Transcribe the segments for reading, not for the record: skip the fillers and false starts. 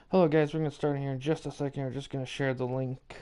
Hello guys, we're going to start here in just a second. We're just going to share the link.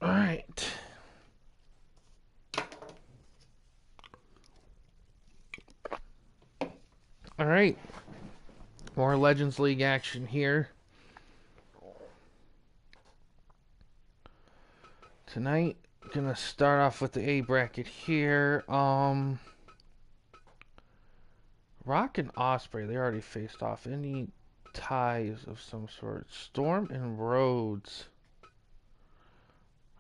Alright. Alright. More Legends League action here. Tonight, gonna start off with the A bracket here. Rock and Osprey, they already faced off. Any ties of some sort? Storm and Rhodes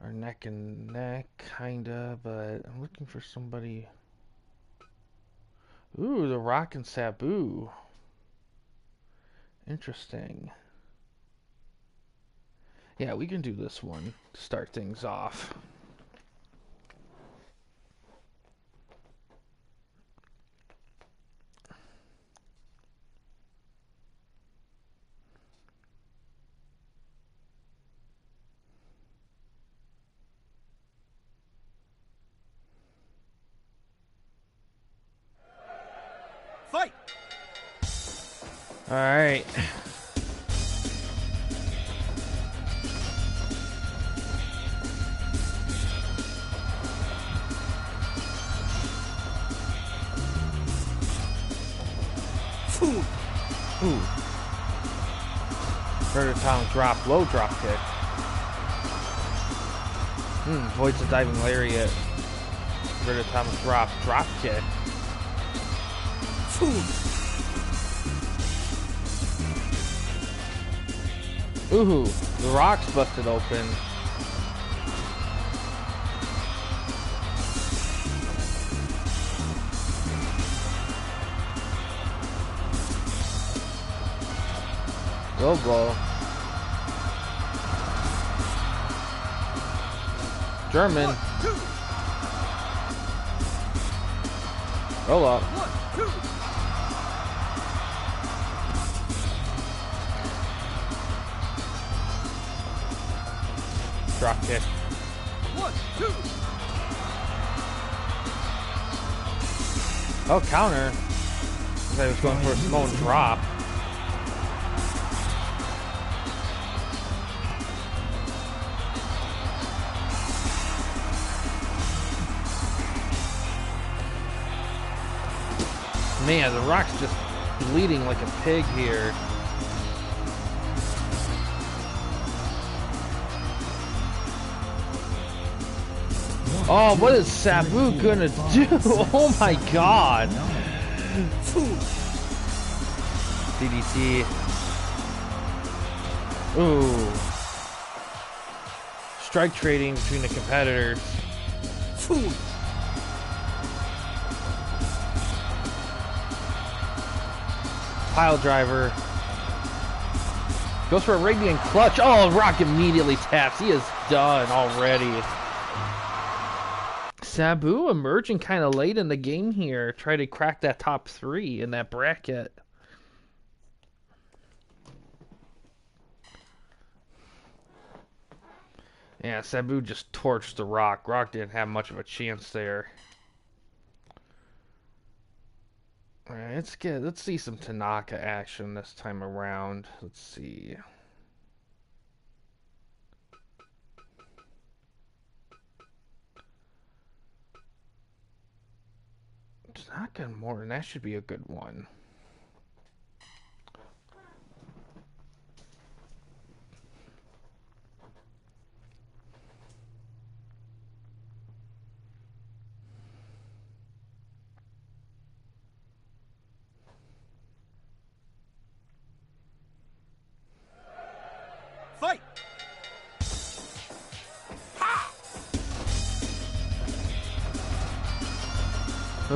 are neck and neck, kinda, but I'm looking for somebody. Ooh, the Rock and Sabu. Interesting. Yeah, we can do this one to start things off. Fight! Alright. Ooh. Murder Tom drop, low drop kick. Voids a diving lariat. Murder Tom drop kick. Ooh, the rock's busted open. Low blow. German. Roll up. Drop kick. Oh, counter. I was going for a small drop. Man, the Rock's just bleeding like a pig here. Oh, what is Sabu gonna do? Oh my god. DDT. Ooh. Strike trading between the competitors. Pile driver. Goes for a Radiant clutch. Oh, Rock immediately taps. He is done already. Sabu emerging kind of late in the game here. Try to crack that top 3 in that bracket. Yeah, Sabu just torched the Rock. Rock didn't have much of a chance there. Alright, let's see some Tanaka action this time around. Let's see. Tanaka and Morton, that should be a good one.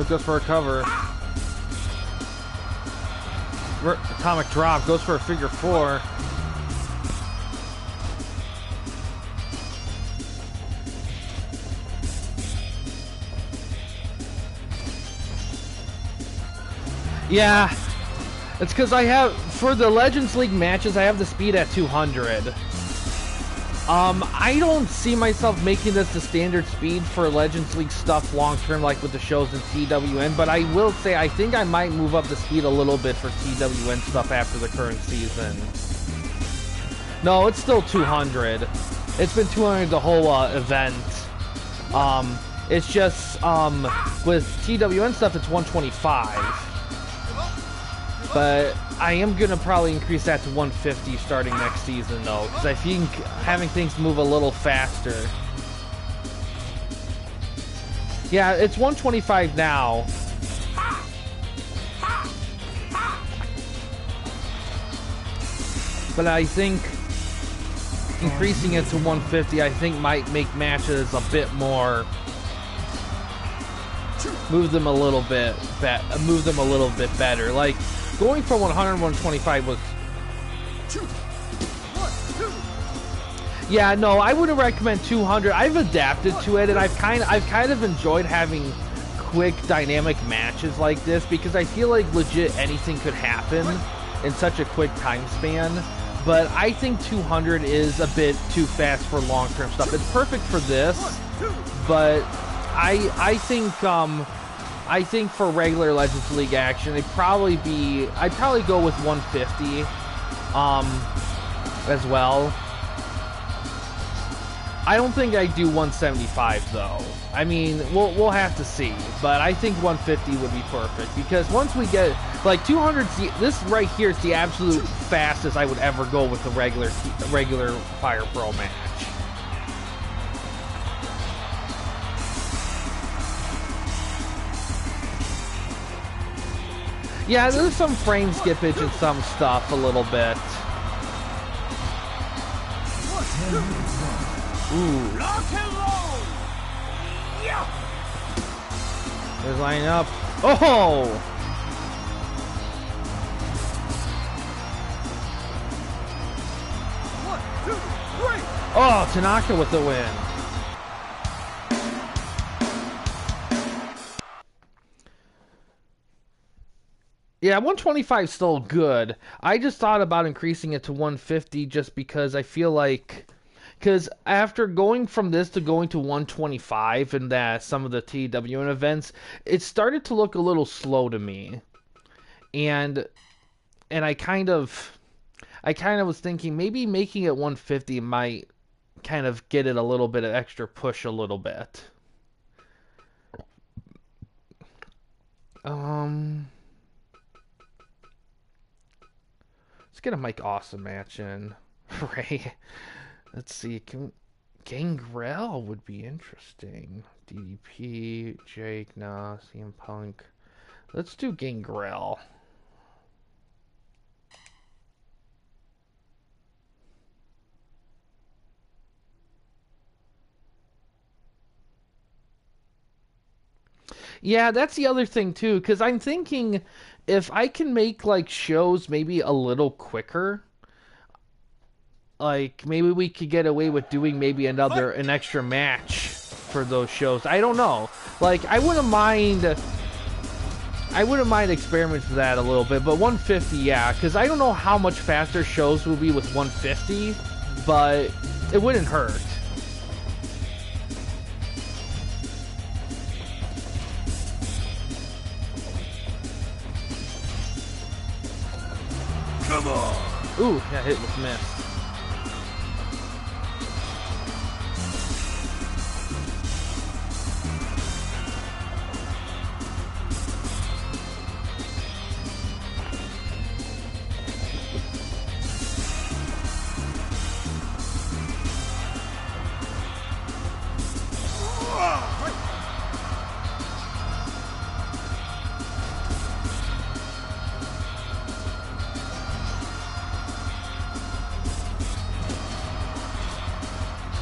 goes for a cover. Atomic drop, goes for a figure 4. Yeah, it's because I have, for the Legends League matches, I have the speed at 200. I don't see myself making this the standard speed for Legends League stuff long term, like with the shows in TWN, but I will say I think I might move up the speed a little bit for TWN stuff after the current season. No, it's still 200. It's been 200 the whole event. It's just, with TWN stuff, it's 125. But I am going to probably increase that to 150 starting next season, though, because I think having things move a little faster. Yeah, it's 125 now. But I think increasing it to 150, I think might make matches a bit more... Move them a little bit better. Like, going from 100 to 125 was... Yeah, no, I wouldn't recommend 200. I've adapted to it, and I've kind of enjoyed having quick, dynamic matches like this, because I feel like legit anything could happen in such a quick time span. But I think 200 is a bit too fast for long-term stuff. It's perfect for this, but I think for regular Legends League action, I'd probably go with 150 as well. I don't think I'd do 175 though. I mean, we'll have to see, but I think 150 would be perfect, because once we get like 200, this right here is the absolute fastest I would ever go with a regular Fire Pro match. Yeah, there's some frame skippage and some stuff a little bit. Ooh. There's line up. Oh! Oh, Tanaka with the win. Yeah, 125 is still good. I just thought about increasing it to 150 just because I feel like... Because after going from this to going to 125 and some of the TWN events, it started to look a little slow to me. And I kind of was thinking maybe making it 150 might kind of get it a little bit of extra push a little bit. Let's get a Mike Awesome match in. Right? Let's see. Gangrel would be interesting. DDP, Jake, nah, CM Punk. Let's do Gangrel. Yeah, that's the other thing too, because I'm thinking if I can make like shows maybe a little quicker, like maybe we could get away with doing maybe an extra match for those shows. I don't know. Like I wouldn't mind experimenting with that a little bit, but 150, yeah, because I don't know how much faster shows will be with 150, but it wouldn't hurt. Come on! Ooh, that hit was missed.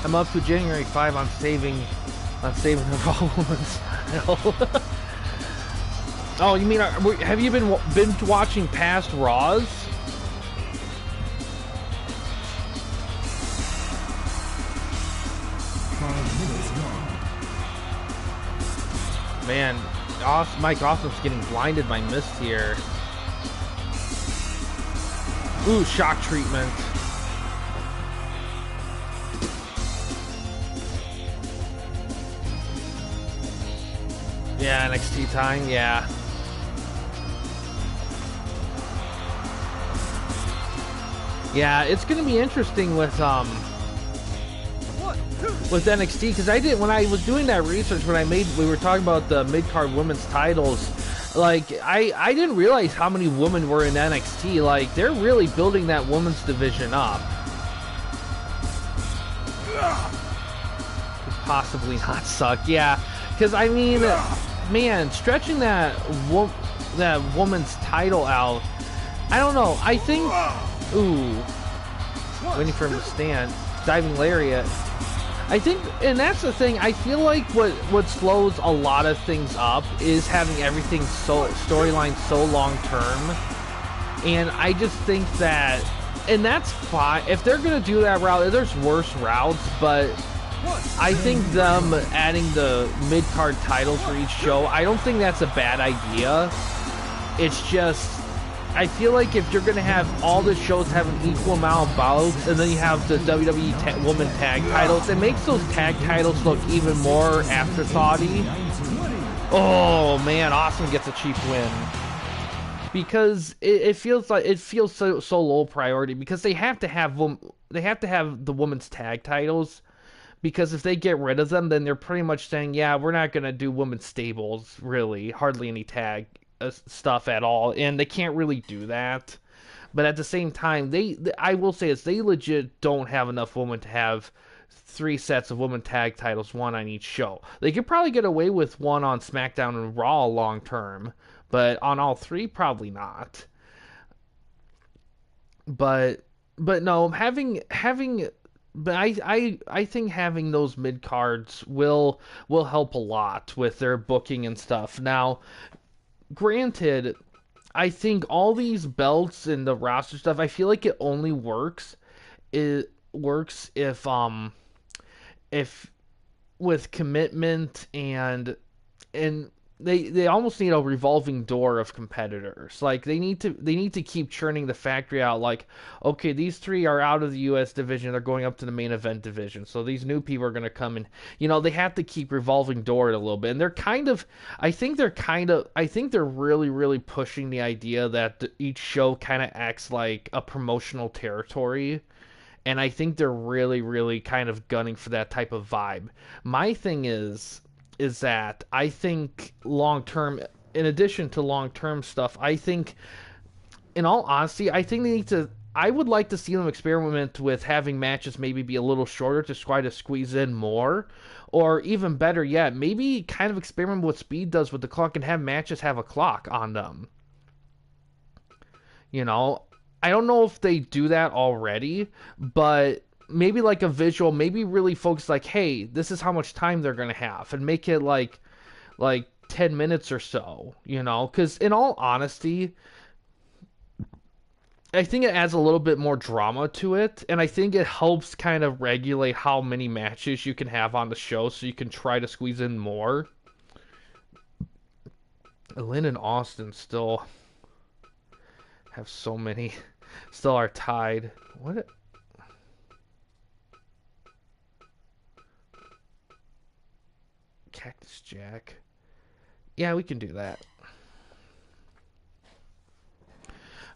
I'm up to January 5. I'm saving the following style. Oh, you mean have you been watching past Raws? Man, Mike Awesome's getting blinded by mist here. Ooh, shock treatment. Yeah, NXT time, yeah. Yeah, it's gonna be interesting with NXT, because when I was doing that research, we were talking about the mid-card women's titles, like, I didn't realize how many women were in NXT. Like, they're really building that women's division up. Could possibly not suck, yeah, because, I mean, man, stretching that woman's title out, I don't know, I think, ooh, waiting for him to stand, diving lariat. I think, and that's the thing, I feel like what slows a lot of things up is having everything storyline so long term. And I just think that, and that's fine, if they're gonna do that route, there's worse routes, but I think them adding the mid-card titles for each show, I don't think that's a bad idea. It's just, I feel like if you're going to have all the shows have an equal amount of bouts, and then you have the WWE Women Tag titles, it makes those tag titles look even more afterthoughty. Oh man, Awesome gets a cheap win. Because it feels so low priority, because they have to have the women's tag titles, because if they get rid of them, then they're pretty much saying, yeah, we're not going to do women's stables, really, hardly any tag stuff at all, and they can't really do that. But at the same time, I will say is they legit don't have enough women to have 3 sets of women tag titles, 1 on each show. They could probably get away with 1 on SmackDown and Raw long term, but on all 3, probably not. But no, but I think having those mid cards will help a lot with their booking and stuff. Now, granted, I think all these belts and the roster stuff, I feel like it only works if with commitment and they almost need a revolving door of competitors. Like they need to keep churning the factory out. Like, okay, these 3 are out of the US division, they're going up to the main event division. So these new people are going to come in. You know, they have to keep revolving door it a little bit. And I think they're really, really pushing the idea that each show kind of acts like a promotional territory. And I think they're really, really kind of gunning for that type of vibe. My thing is that I think long-term, in addition to long-term stuff, I think, in all honesty, I would like to see them experiment with having matches maybe be a little shorter to try to squeeze in more, or even better yet, maybe kind of experiment with what Speed does with the clock and have matches have a clock on them. You know, I don't know if they do that already, but maybe like a visual, maybe really focus like, hey, this is how much time they're going to have, and make it like 10 minutes or so, you know, because in all honesty, I think it adds a little bit more drama to it, and I think it helps kind of regulate how many matches you can have on the show, so you can try to squeeze in more. Lynn and Austin still have so many, still are tied. What? Cactus Jack. Yeah, we can do that.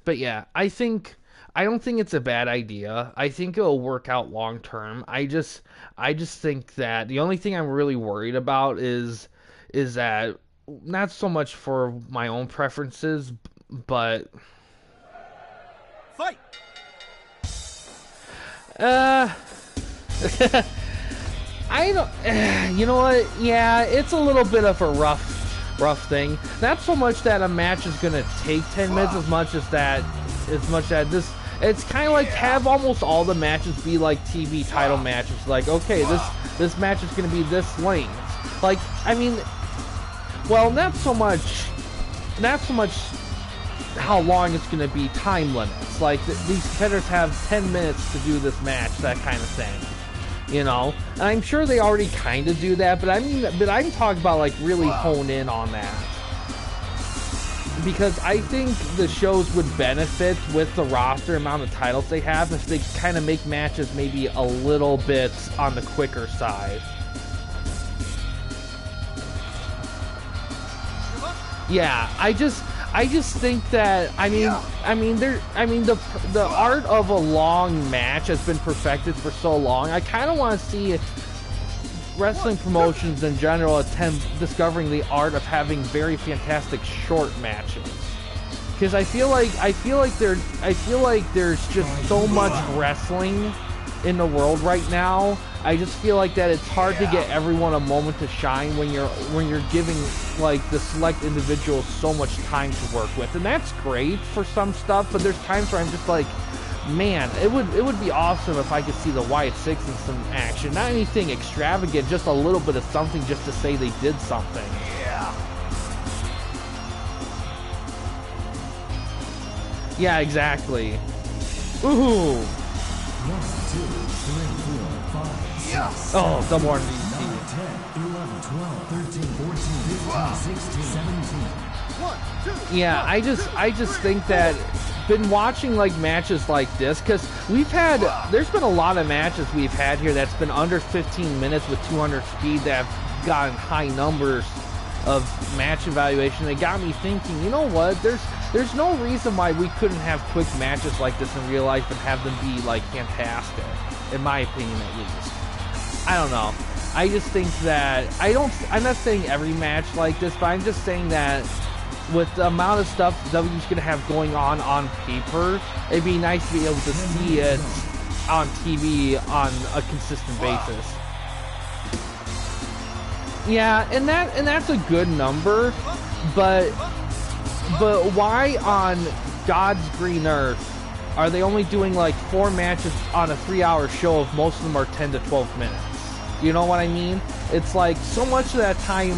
But yeah, I don't think it's a bad idea. I think it'll work out long term. I just think that the only thing I'm really worried about is that, not so much for my own preferences, but fight. I don't. You know what? Yeah, it's a little bit of a rough thing. Not so much that a match is gonna take 10 minutes, as much that this. It's kind of like have almost all the matches be like TV title matches. Like, okay, this match is gonna be this length. Like, I mean, well, not so much. not so much how long it's going to be, time limits. Like, these competitors have 10 minutes to do this match, that kind of thing. You know? And I'm sure they already kind of do that, but I'm talking about, like, really hone in on that. Because I think the shows would benefit with the roster amount of titles they have if they kind of make matches maybe a little bit on the quicker side. Yeah, I just think that the art of a long match has been perfected for so long. I kind of want to see wrestling promotions in general attempt discovering the art of having very fantastic short matches, because I feel like there's just so much wrestling in the world right now. I just feel like that it's hard to get everyone a moment to shine when you're giving like the select individuals so much time to work with, and that's great for some stuff. But there's times where I'm just like, man, it would be awesome if I could see the Wyatt Six in some action. Not anything extravagant, just a little bit of something just to say they did something. Yeah, exactly. Ooh. 1, 2, 3, 4, 5, 6, oh, double RDT. 10, 11, 12, 13, 14, 15, 16, 17. 1, 2, yeah, I just think that been watching like matches like this, because there's been a lot of matches we've had here that's been under 15 minutes with 200 speed that have gotten high numbers of match evaluation. It got me thinking, you know what, there's no reason why we couldn't have quick matches like this in real life and have them be like fantastic, in my opinion at least. I don't know. I just think that I'm not saying every match like this, but I'm just saying that with the amount of stuff W's gonna have going on paper, it'd be nice to be able to see it on TV on a consistent basis. Yeah, and that's a good number, but why on God's green earth are they only doing like 4 matches on a 3-hour show if most of them are 10 to 12 minutes? You know what I mean? It's like so much of that time.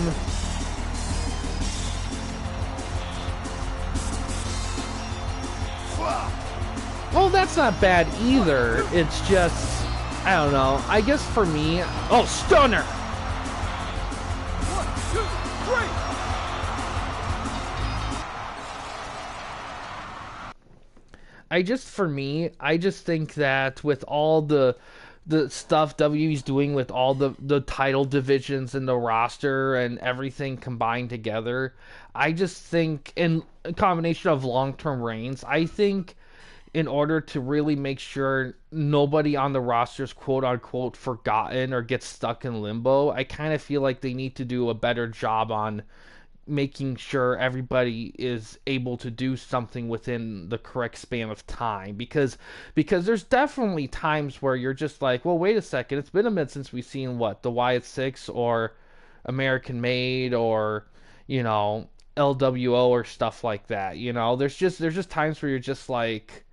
Well, that's not bad either. It's just, I don't know. I guess for me, oh, stunner. 1, 2, 3. I just think that with all the stuff WWE's doing with all the title divisions and the roster and everything combined together, I just think in a combination of long-term reigns, I think in order to really make sure nobody on the roster is quote-unquote forgotten or gets stuck in limbo, I kind of feel like they need to do a better job on making sure everybody is able to do something within the correct span of time, because there's definitely times where you're just like, well, wait a second, it's been a minute since we've seen the Wyatt Six or American Made or, you know, LWO or stuff like that. You know, there's just times where you're just like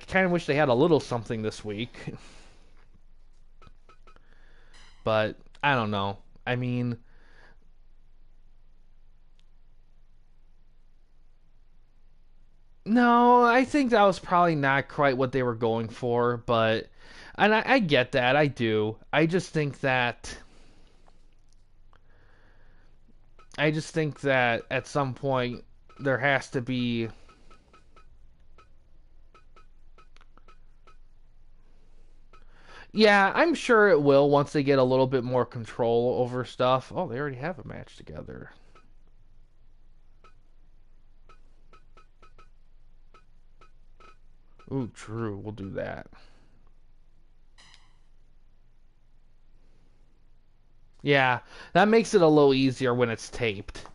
kind of wish they had a little something this week. But I don't know. I mean, no, I think that was probably not quite what they were going for, but, and I get that, I do. I just think that at some point there has to be, yeah, I'm sure it will once they get a little bit more control over stuff. Oh, they already have a match together. Ooh, true. We'll do that. Yeah, that makes it a little easier when it's taped.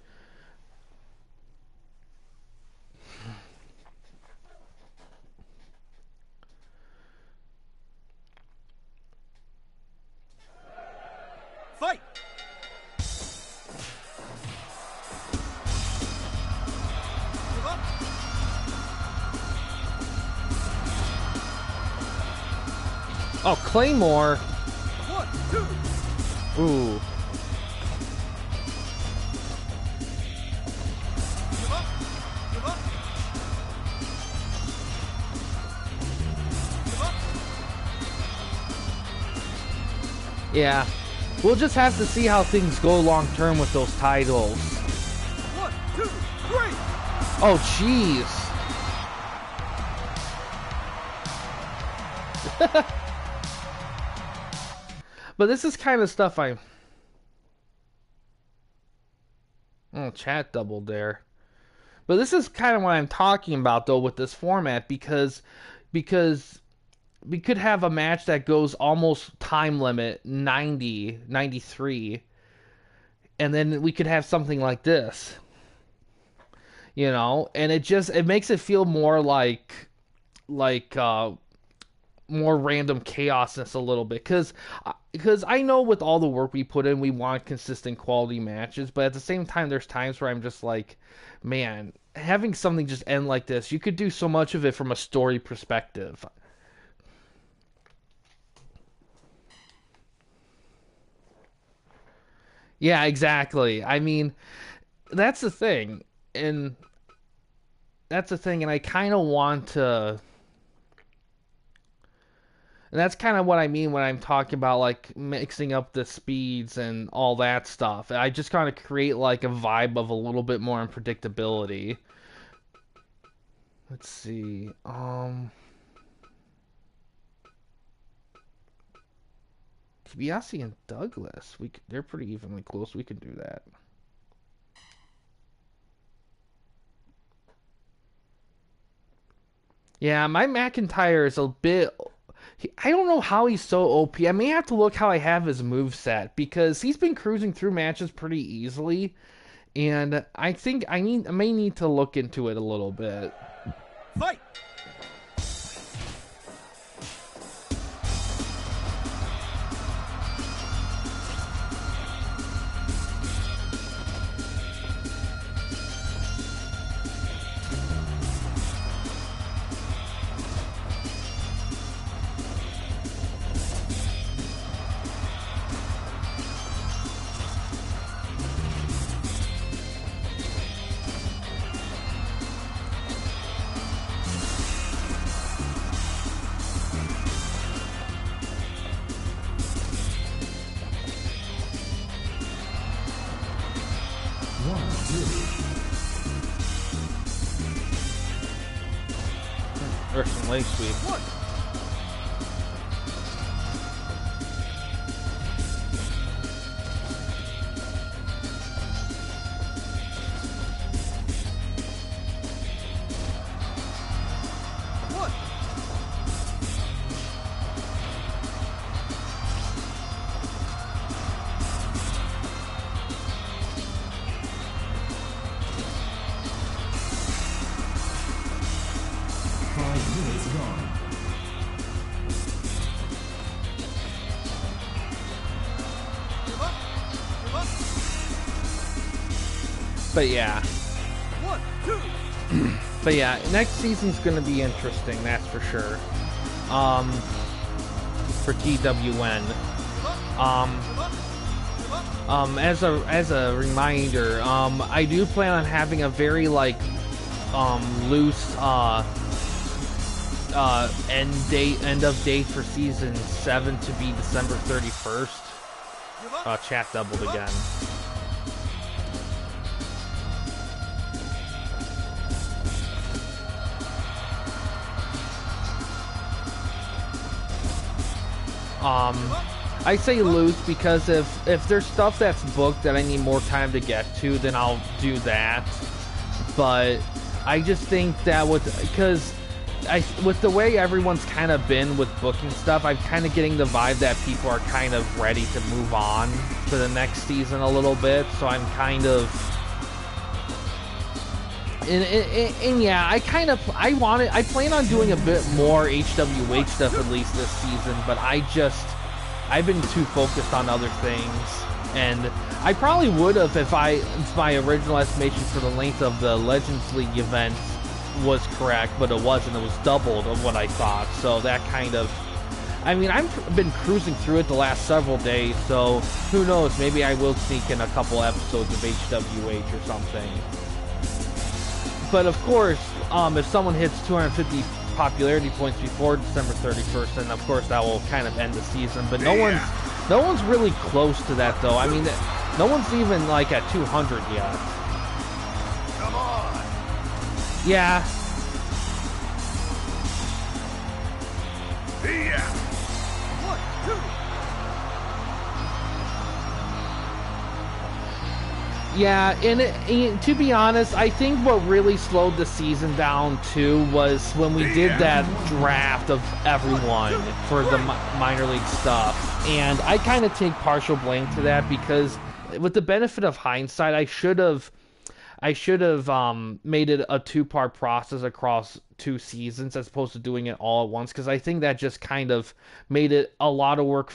Fight! Oh, Claymore. 1, 2. Ooh. Yeah. We'll just have to see how things go long term with those titles. 1, 2, 3. Oh, jeez. But this is kind of stuff I... Oh, chat doubled there. But this is kind of what I'm talking about, though, with this format, because we could have a match that goes almost time limit 90, 93, and then we could have something like this, and it makes it feel more like more random chaosness a little bit, because I know with all the work we put in, we want consistent quality matches, but at the same time, there's times where I'm just like, man, having something just end like this, you could do so much of it from a story perspective. Yeah, exactly. I mean, that's the thing, and and I kind of want to. And that's kind of what I mean when I'm talking about like mixing up the speeds and all that stuff. I just kind of create like a vibe of a little bit more unpredictability. Let's see. Kobayashi and Douglas. They're pretty evenly close. We can do that. Yeah, my McIntyre is a bit. I don't know how he's so OP. I may have to look how I have his moveset because he's been cruising through matches pretty easily, and I think I may need to look into it a little bit. Fight! There's some leg sweep. But yeah. But yeah, next season's gonna be interesting, that's for sure. For TWN. As a reminder, I do plan on having a very loose end of date for season 7 to be December 31st. Chat doubled again. I say loose because if there's stuff that's booked that I need more time to get to, then I'll do that. But I just think that with the way everyone's kind of been with booking stuff, I'm kind of getting the vibe that people are kind of ready to move on to the next season a little bit. So I'm kind of, and yeah, I plan on doing a bit more HWH stuff at least this season, but I've been too focused on other things, and I probably would have if my original estimation for the length of the Legends League event was correct, but it wasn't. It was doubled of what I thought, so that kind of, I mean, I've been cruising through it the last several days, so who knows, maybe I will sneak in a couple episodes of HWH or something. But of course, if someone hits 250 popularity points before December 31st, then of course that will kind of end the season. But no No one's really close to that, though. I mean, no one's even, like, at 200 yet. Come on. Yeah. Yeah. 1, 2. Yeah, and to be honest, I think what really slowed the season down, too, was when we did that draft of everyone for the minor league stuff. And I kind of take partial blame to that because, with the benefit of hindsight, I should have made it a 2-part process across 2 seasons as opposed to doing it all at once, because I think that just kind of made it a lot of work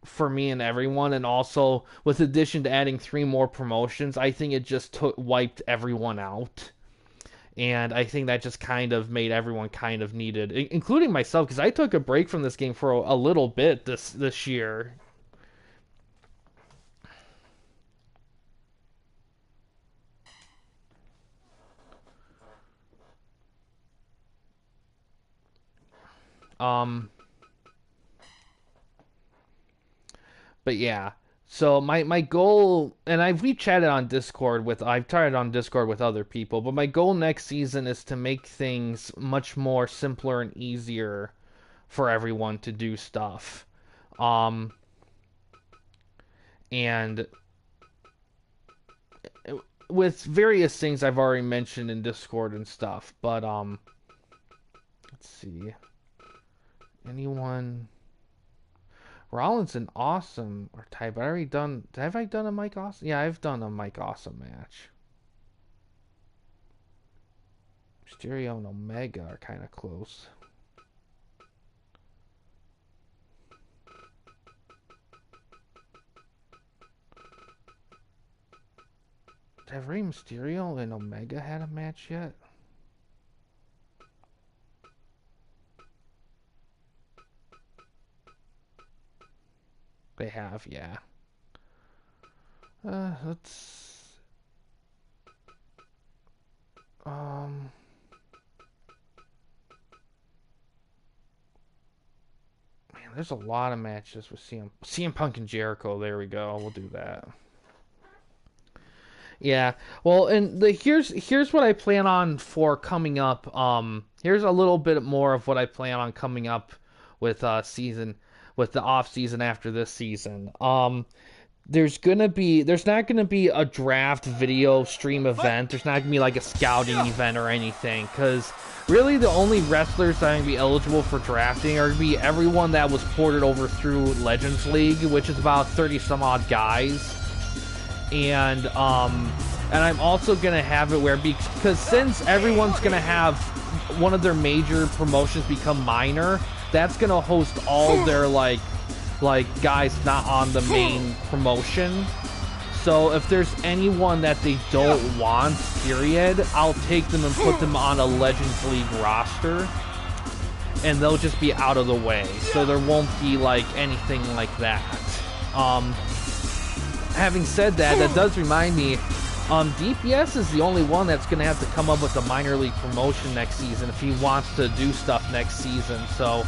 for me and everyone. And also, with addition to adding 3 more promotions, I think it just wiped everyone out. And I think that just kind of made everyone kind of needed, including myself, because I took a break from this game for a little bit this year. But yeah. So my goal, and we've chatted on Discord I've tried on Discord with other people, but my goal next season is to make things much more simpler and easier for everyone to do stuff. And with various things I've already mentioned in Discord and stuff, but let's see. Anyone? Rollins and Awesome are tied, but have I done a Mike Awesome? Yeah, I've done a Mike Awesome match. Mysterio and Omega are kind of close. Have Rey Mysterio and Omega had a match yet? They have, yeah. Let's... Man, there's a lot of matches with CM Punk and Jericho. There we go. We'll do that. Yeah. Well, and here's what I plan on for coming up. Here's a little bit more of what I plan on coming up with with the off season after this season. There's not gonna be a draft video stream event. There's not gonna be like a scouting event or anything, because really the only wrestlers that are gonna be eligible for drafting are gonna be everyone that was ported over through Legends League, which is about 30 some odd guys. And I'm also gonna have it where, because since everyone's gonna have one of their major promotions become minor, that's gonna host all their like guys not on the main promotion. So if there's anyone that they don't want, period, I'll take them and put them on a Legends League roster, and they'll just be out of the way. So there won't be like anything like that. Having said that, that does remind me, DPS is the only one that's gonna have to come up with a minor league promotion next season if he wants to do stuff next season. So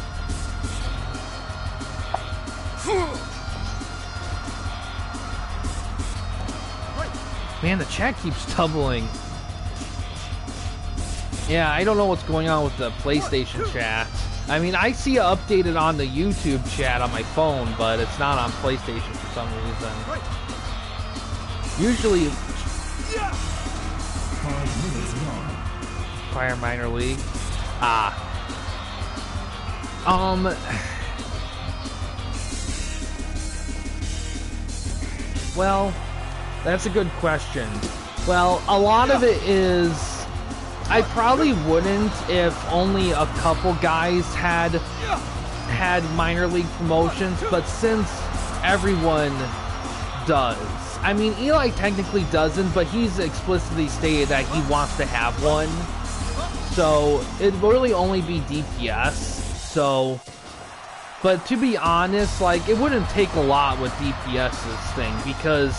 man, the chat keeps doubling. Yeah, I don't know what's going on with the PlayStation chat. I mean, I see it updated on the YouTube chat on my phone, but it's not on PlayStation for some reason. Usually, 5 minutes gone. Fire Minor League. Well, that's a good question. Well, a lot of it is, I probably wouldn't if only a couple guys had minor league promotions, but since everyone does. I mean, Eli technically doesn't, but he's explicitly stated that he wants to have one. So it will really only be DPS. So, but to be honest, like, it wouldn't take a lot with DPS's thing, because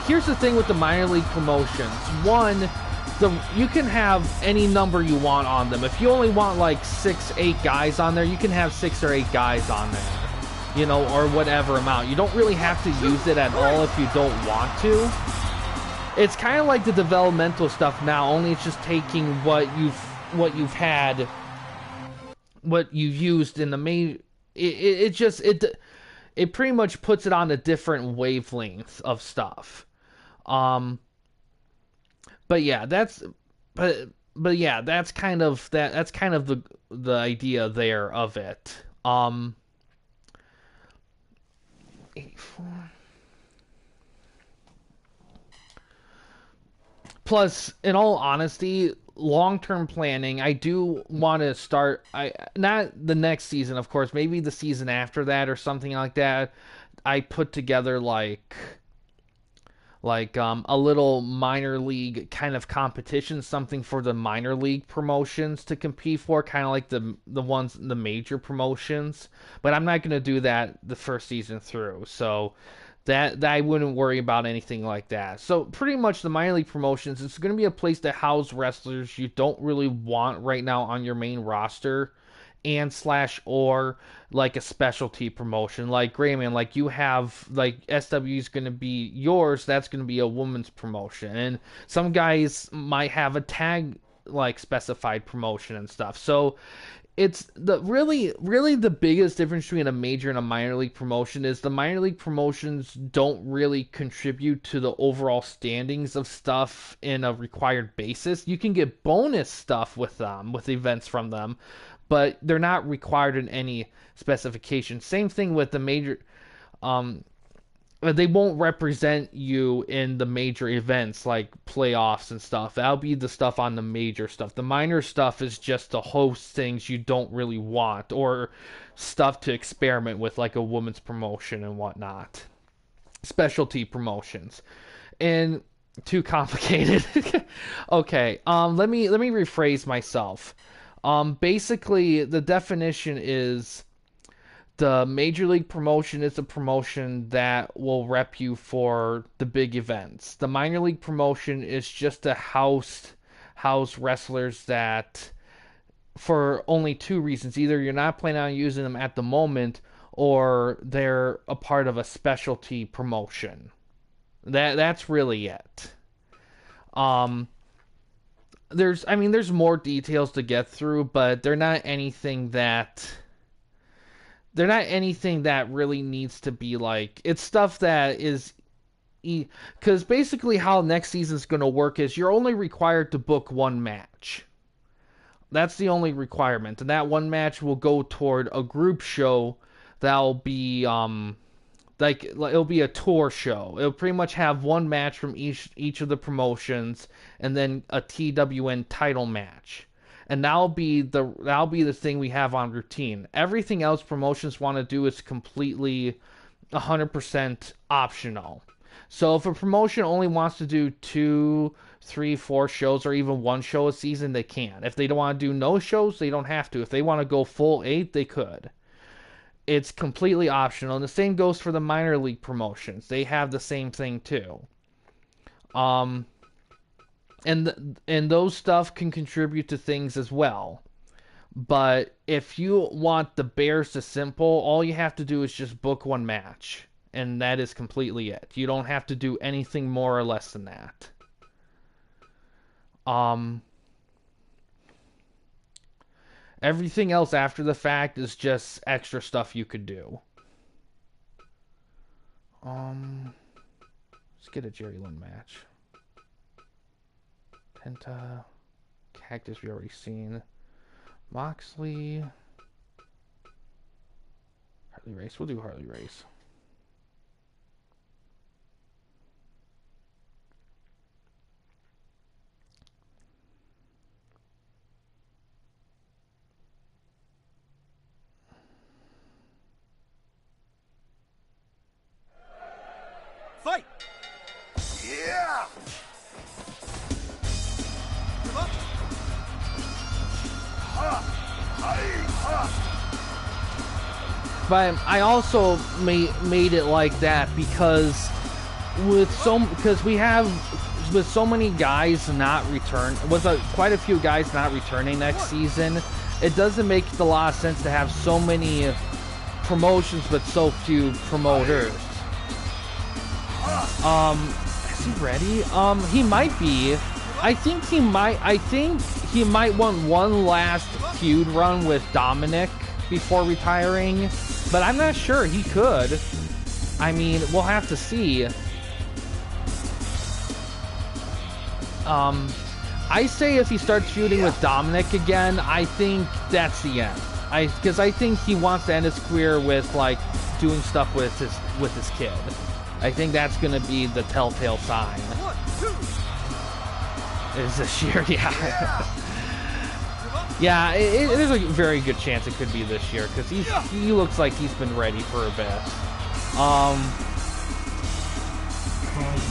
here's the thing with the minor league promotions. One, you can have any number you want on them. If you only want like 6, 8 guys on there, you can have 6 or 8 guys on there. you know, or whatever amount. You don't really have to use it at all if you don't want to. It's kind of like the developmental stuff now, only it's just taking what you've had, what you used in the main. It pretty much puts it on a different wavelength of stuff. But yeah, that's kind of the idea there of it. 84. Plus, in all honesty, long-term planning, I do want to start, not the next season, of course, maybe the season after that or something like that. I put together like a little minor league kind of competition, something for the minor league promotions to compete for, kind of like the major promotions. But I'm not going to do that the first season through, so that I wouldn't worry about anything like that. So pretty much the minor league promotions, it's going to be a place to house wrestlers you don't really want right now on your main roster, and / or like a specialty promotion like Grayman, like you have, like SW is going to be yours, that's going to be a woman's promotion, and some guys might have a tag like specified promotion and stuff. So it's the really the biggest difference between a major and a minor league promotion is the minor league promotions don't really contribute to the overall standings of stuff in a required basis. You can get bonus stuff with them, with events from them, but they're not required in any specification. Same thing with the major. They won't represent you in the major events like playoffs and stuff. That'll be the stuff on the major stuff. The minor stuff is just to host things you don't really want, or stuff to experiment with, like a women's promotion and whatnot. Specialty promotions. And too complicated. Okay, let me rephrase myself. Basically, the definition is the major league promotion is a promotion that will rep you for the big events. The minor league promotion is just a house wrestlers that, for only two reasons: either you're not planning on using them at the moment, or they're a part of a specialty promotion. That's really it. There's more details to get through, but they're not anything that really needs to be like. It's stuff that is, because basically how next season's going to work is you're only required to book one match. That's the only requirement, and that one match will go toward a group show that'll be like it'll be a tour show. It'll pretty much have one match from each of the promotions, and then a TWN title match. And that'll be the thing we have on routine. Everything else promotions want to do is completely 100% optional. So if a promotion only wants to do 2, 3, 4 shows, or even one show a season, they can. If they don't want to do no shows, they don't have to. If they want to go full 8, they could. It's completely optional. And the same goes for the minor league promotions. They have the same thing too. And those stuff can contribute to things as well. But if you want the Bears to simple, all you have to do is just book one match. And that is completely it. You don't have to do anything more or less than that. Everything else after the fact is just extra stuff you could do. Let's get a Jerry Lynn match. Penta, Cactus we already seen. Moxley, Harley Race. We'll do Harley Race. Fight! Yeah! Give up! But I also made it like that because with so many guys not return, quite a few guys not returning next season, it doesn't make a lot of sense to have so many promotions but so few promoters. Is he ready? He might be. I think he might want one last feud run with Dominic before retiring, but I'm not sure. He could. I mean, we'll have to see. I say if he starts feuding with Dominic again, I think that's the end. Because I think he wants to end his career with like doing stuff with his kid. I think that's gonna be the telltale sign. 1, 2. Is this year? Yeah. Yeah, there's a very good chance it could be this year because he looks like he's been ready for a bit. 5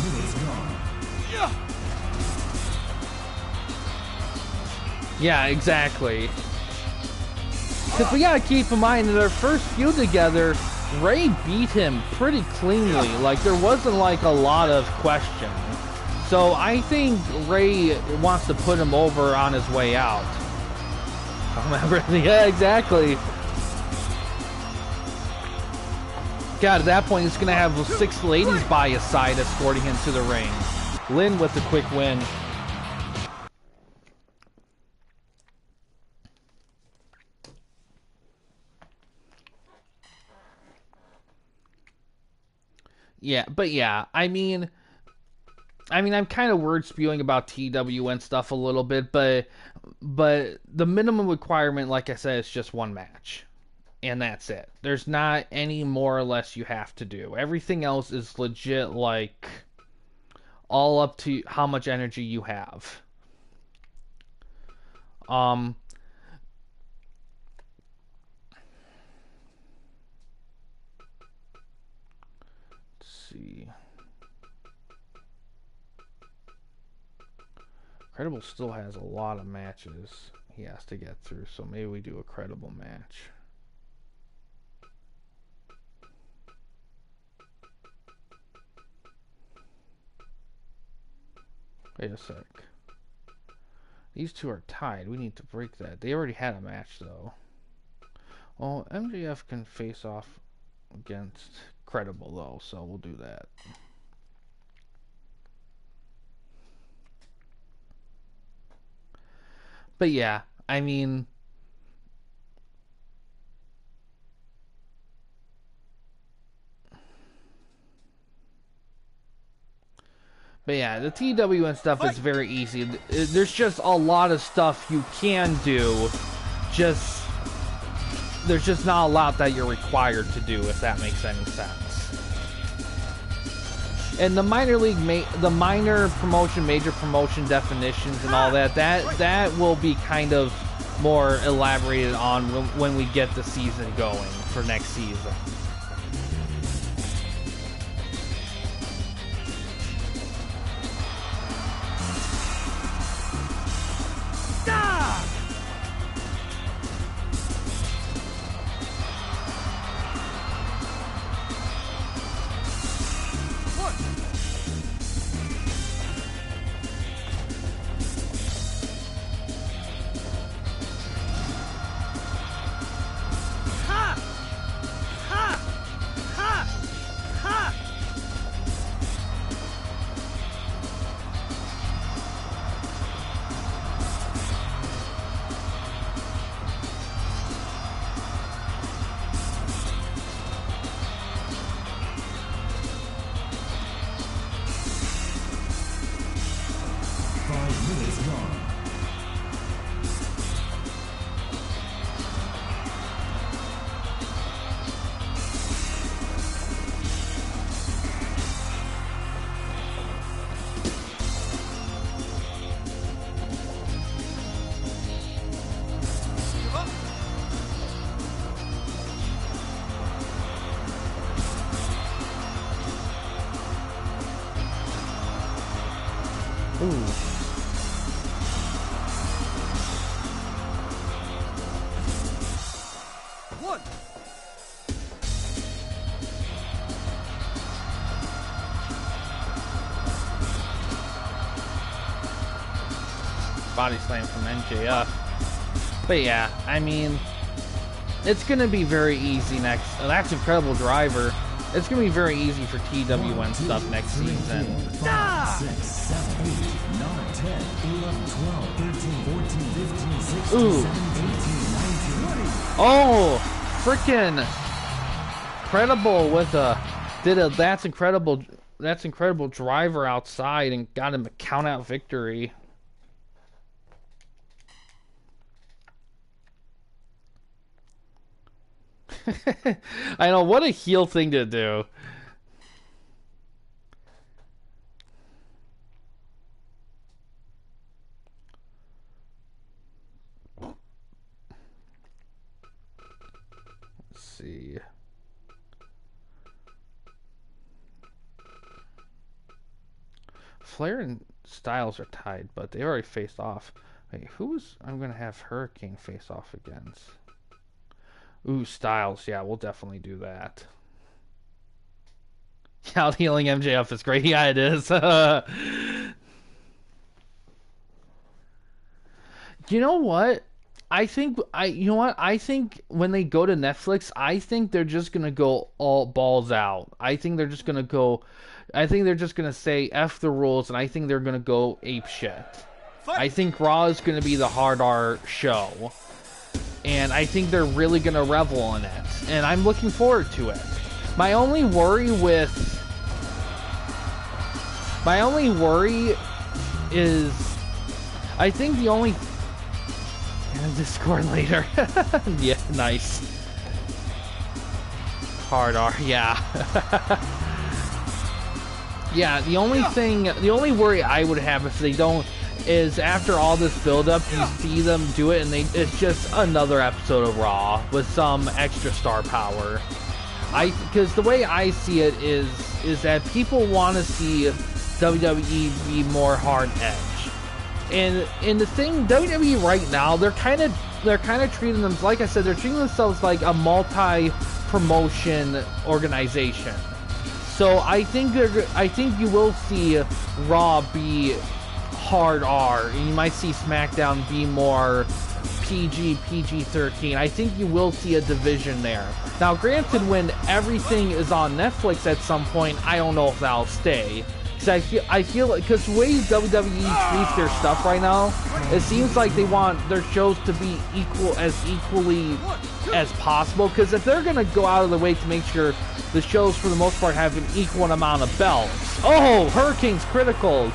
minutes gone. Yeah, exactly. Because we gotta keep in mind in their first feud together, Ray beat him pretty cleanly. Like, there wasn't like a lot of question. So I think Ray wants to put him over on his way out. Yeah, exactly. God, at that point, he's gonna have 6 ladies by his side escorting him to the ring. Lynn with the quick win. Yeah, but yeah, I mean, I'm kind of word spewing about TW and stuff a little bit, but the minimum requirement, like I said, is just 1 match, and that's it. There's not any more or less you have to do. Everything else is legit, like all up to how much energy you have. See. Credible still has a lot of matches he has to get through, so maybe we do a Credible match. Wait a sec. These two are tied. We need to break that. They already had a match, though. Well, MJF can face off against Credible, though, so we'll do that. But yeah, I mean, but yeah, the TW and stuff is very easy. There's just a lot of stuff you can do. There's just not a lot that you're required to do, if that makes any sense. And the minor league, the minor promotion, major promotion definitions and all that will be kind of more elaborated on when we get the season going for next season. Body slam from MJF. But yeah, I mean, it's gonna be very easy next. That's Incredible Driver. It's gonna be very easy for TWN stuff next season. 5, 6, 7, 8, 9, 10, 11, 12, 13, 14, 15, 16, Ooh. 17, 18, 19, 20. Oh, freaking incredible with a that's incredible driver outside and got him a count out victory. I know, what a heel thing to do. Let's see. Flair and Styles are tied, but they already faced off. Wait, I'm gonna have Hurricane face off against? Ooh, Styles. Yeah, we'll definitely do that. Out healing MJF is great. Yeah, it is. You know what? You know what? I think when they go to Netflix, I think they're just gonna go all balls out. I think they're just gonna say F the rules, and I think they're gonna go ape shit. I think Raw is gonna be the hard R show. And I think they're really going to revel in it. And I'm looking forward to it. My only worry is... I think the only... Discord later. Yeah, nice. Hard R, yeah. Yeah, the only worry I would have if they don't... is after all this build-up, you see them do it, and it's just another episode of Raw with some extra star power. Because the way I see it is that people want to see WWE be more hard edge, and the thing, WWE right now, they're kind of treating them, like I said, they're treating themselves like a multi-promotion organization. So I think you will see Raw be hard R, and you might see SmackDown be more PG-13. I think you will see a division there. Now, granted, when everything is on Netflix at some point, I don't know if that'll stay. Because I feel like, because the way WWE treats their stuff right now, it seems like they want their shows to be equally as possible. Because if they're gonna go out of their way to make sure the shows, for the most part, have an equal amount of belts. Oh, Hurricane's critical.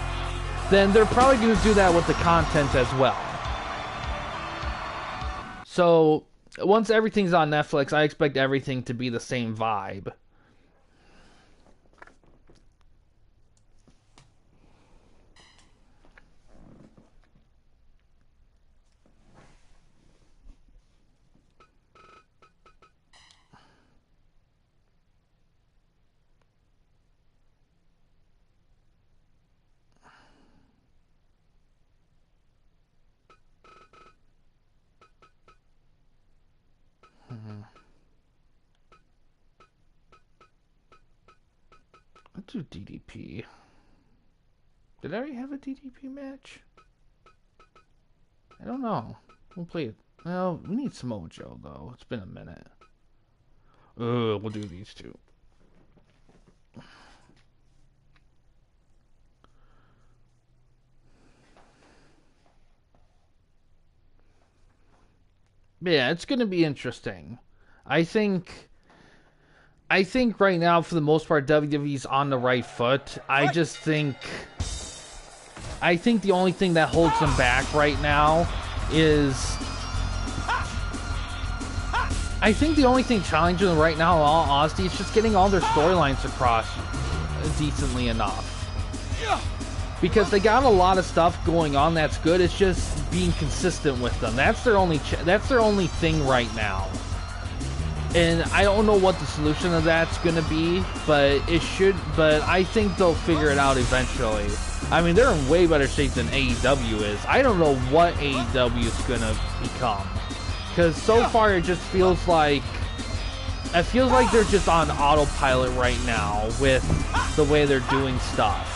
Then they're probably going to do that with the content as well. So, once everything's on Netflix, I expect everything to be the same vibe. Let's do DDP. Did I already have a DDP match? I don't know. We'll play it. Well, we need Samoa Joe, though. It's been a minute. We'll do these two. Yeah, it's going to be interesting. I think right now, for the most part, WWE's on the right foot. I think the only thing that holds them back right now is... I think the only thing challenging them right now, in all honesty, is just getting all their storylines across decently enough. Because they got a lot of stuff going on that's good. It's just being consistent with them. That's their only thing right now. And I don't know what the solution of that's going to be, but I think they'll figure it out eventually. I mean, they're in way better shape than AEW is. I don't know what AEW is going to become. Because so far it just feels like... It feels like they're just on autopilot right now with the way they're doing stuff.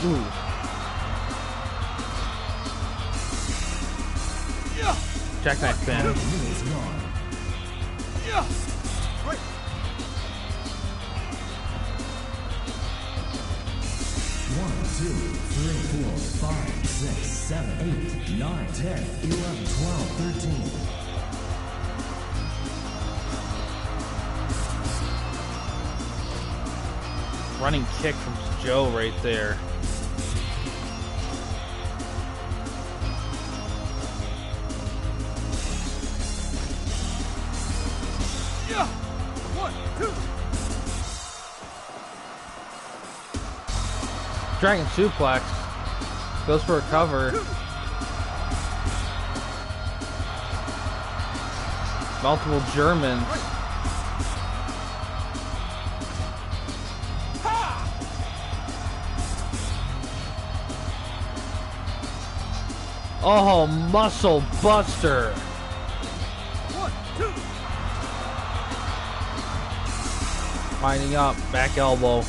Ooh. Jackknife pin. Minutes gone. Yeah. Right. 1, 2, 3, 4, 5, 6, 7, 8, 9, 10, 11, 12, 13. Running kick from Joe right there. Yeah. 1, 2. Dragon suplex. Goes for a cover. Multiple Germans. Oh, muscle buster. 1, 2. Winding up. Back elbow.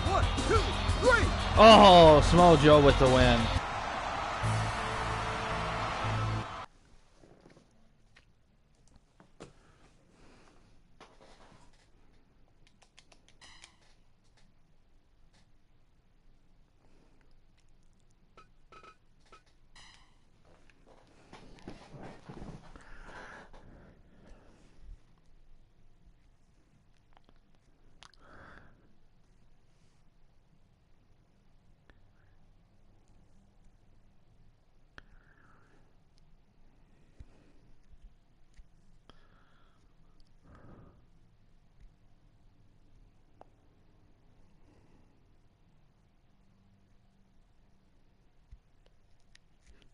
1, 2, 3. Oh, Samoa Joe with the win.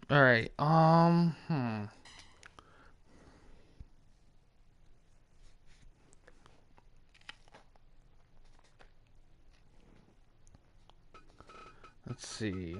All right. Let's see.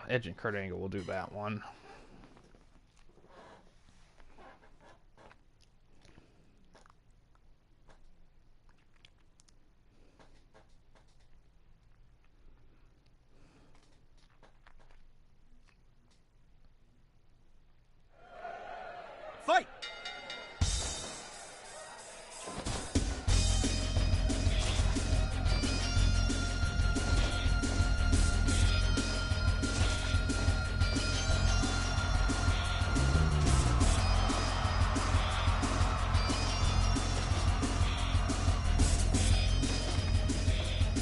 Edge and Kurt Angle will do that one. Fight.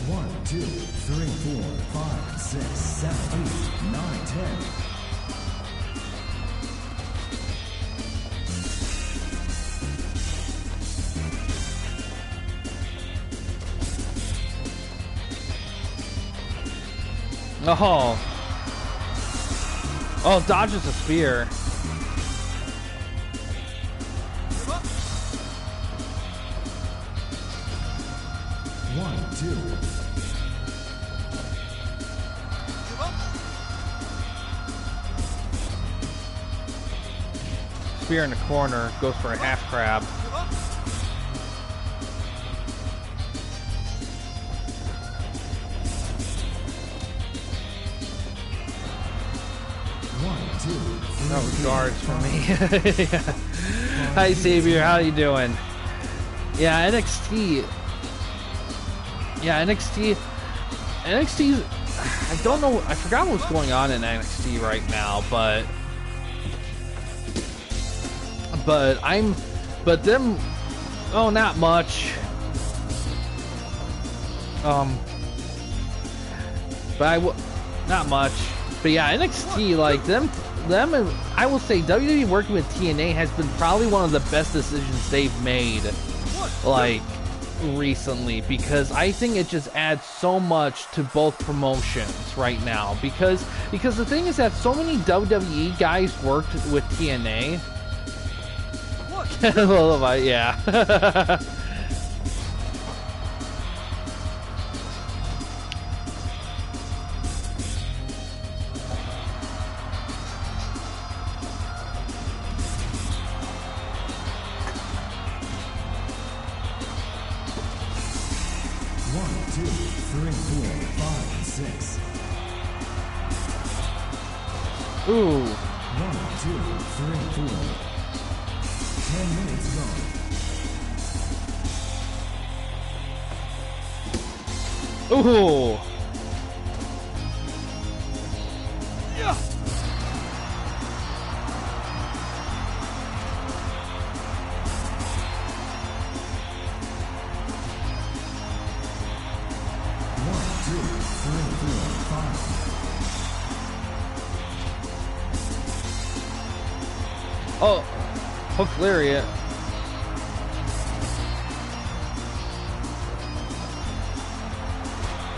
One, 2, 3, 4, 5, 6, 7, 8, 9, 10. Oh. Oh, dodges a spear. Give up. 1, 2. Give up. Spear in the corner. Goes for a half crab. Give up. 1, 2, 3, That was guards for me. Yeah. Hi, Xavier. How you doing? Yeah, NXT. Yeah, NXT's. I don't know. I forgot what's going on in NXT right now, but them. Oh, not much. Not much. But yeah, NXT, like them, and I will say WWE working with TNA has been probably one of the best decisions they've made. Like, recently, because I think it just adds so much to both promotions right now, because the thing is that so many WWE guys worked with TNA. Lullaby, yeah. 1, 2, 3, 4, 5, 6. Ooh. 1, 2, 3, 4. 10 minutes gone. Ooh. Yeah. Oh, hook lariat.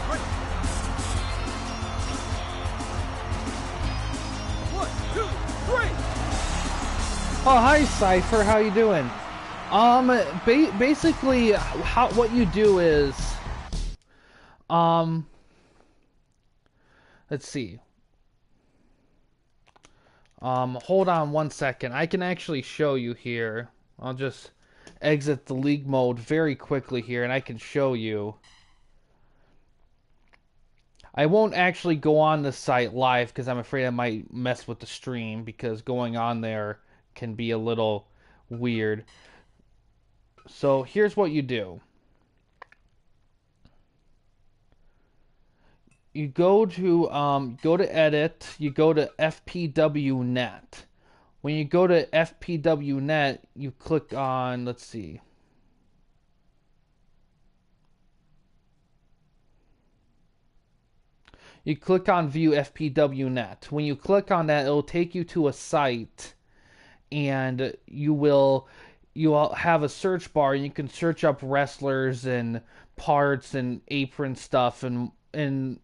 Ready. 1, 2, 3. Oh, hi, Cypher. How you doing? Basically, what you do is, let's see. Hold on one second. I can actually show you here. I'll just exit the league mode very quickly here, and I can show you. I won't actually go on the site live because I'm afraid I might mess with the stream, because going on there can be a little weird. So here's what you do. You go to edit, you go to FPWnet. When you go to FPWnet, you click on, let's see. You click on view FPWnet. When you click on that, it'll take you to a site, and you'll have a search bar, and you can search up wrestlers and parts and apron stuff and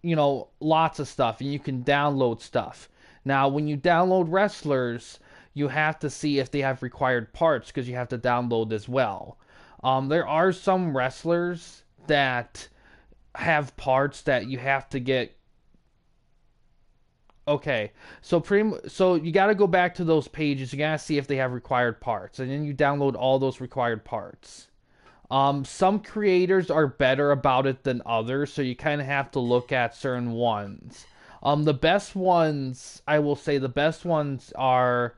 you know, lots of stuff, and you can download stuff. Now, when you download wrestlers, you have to see if they have required parts, because you have to download as well. There are some wrestlers that have parts that you have to get. Okay, so you got to go back to those pages. You got to see if they have required parts, and then you download all those required parts. Some creators are better about it than others, so you kind of have to look at certain ones. The best ones, I will say, the best ones are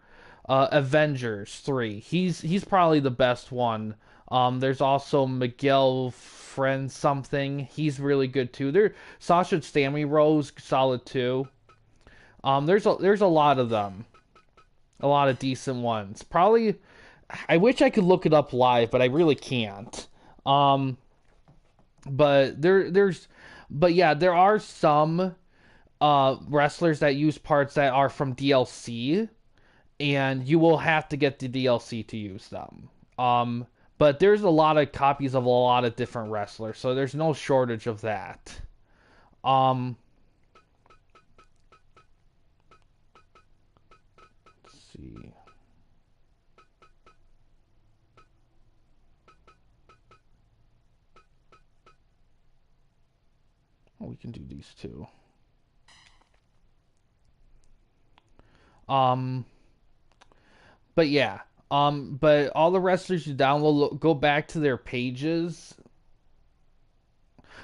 Avengers 3. He's probably the best one. There's also Miguel Friend something. He's really good too. Sasha Stanley Rose, solid too. There's a lot of them. A lot of decent ones. Probably, I wish I could look it up live, but I really can't. But yeah, there are some wrestlers that use parts that are from DLC, and you will have to get the DLC to use them. But there's a lot of copies of a lot of different wrestlers, so there's no shortage of that. Let's see. Oh, we can do these too. But yeah. But all the wrestlers you download, go back to their pages.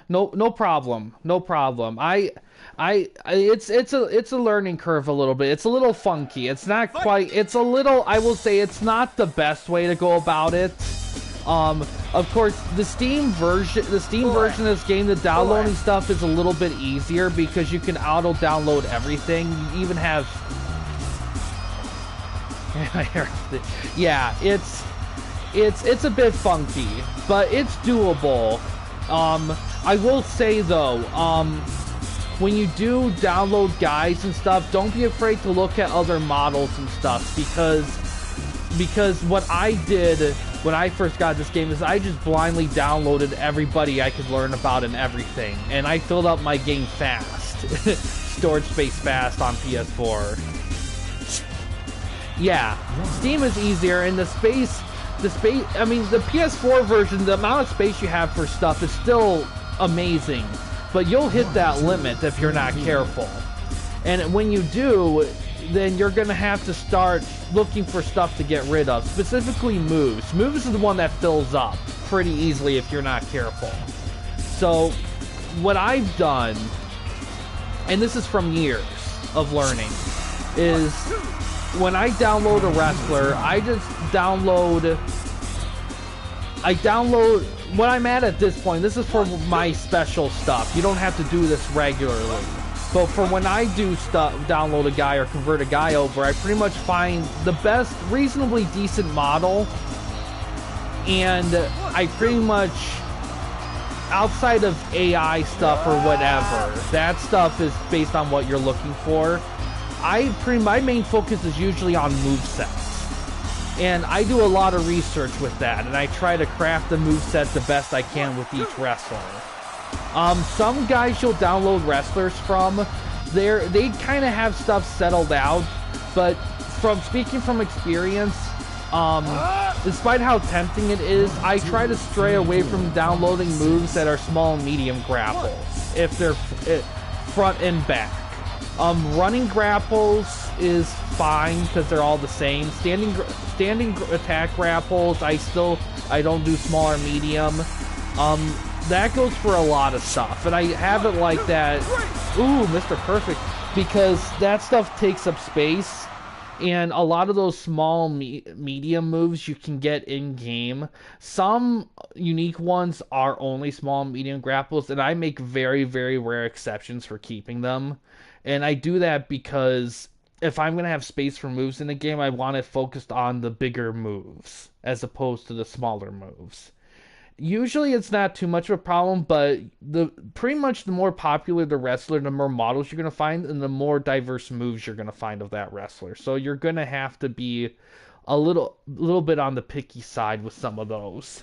No problem. No problem. It's a learning curve a little bit. It's a little funky. It's not quite. It's a little. I will say it's not the best way to go about it. Of course, the Steam version of this game, the downloading stuff is a little bit easier because you can auto download everything. You even have. Yeah, it's a bit funky, but it's doable. I will say though, when you do download guides and stuff, don't be afraid to look at other models and stuff, because what I did when I first got this game is I just blindly downloaded everybody I could learn about and everything, and I filled up my game fast, storage space fast on PS4. Yeah, Steam is easier, and the space. I mean, the PS4 version, the amount of space you have for stuff is still amazing, but you'll hit that limit if you're not careful. And when you do, then you're going to have to start looking for stuff to get rid of, specifically moves. Moves is the one that fills up pretty easily if you're not careful. So, what I've done, and this is from years of learning, is when I download a wrestler, I download what I'm at this point. This is for my special stuff. You don't have to do this regularly. But for when I do download a guy or convert a guy over, I pretty much find the best, reasonably decent model, and I pretty much, outside of AI stuff or whatever, that stuff is based on what you're looking for. My main focus is usually on movesets, and I do a lot of research with that, and I try to craft the moveset the best I can with each wrestler. Some guys you'll download wrestlers from, they kind of have stuff settled out, but speaking from experience, despite how tempting it is, I try to stray away from downloading moves that are small and medium grapples, if they're front and back. Running grapples is fine because they're all the same. Standing attack grapples, I don't do small or medium. That goes for a lot of stuff, and I have it like that. Ooh, Mr. Perfect, because that stuff takes up space, and a lot of those small medium moves you can get in game. Some unique ones are only small and medium grapples, and I make very, very rare exceptions for keeping them. And I do that because if I'm going to have space for moves in the game, I want it focused on the bigger moves as opposed to the smaller moves. Usually it's not too much of a problem, but pretty much the more popular the wrestler, the more models you're going to find, and the more diverse moves you're going to find of that wrestler. So you're going to have to be a little bit on the picky side with some of those.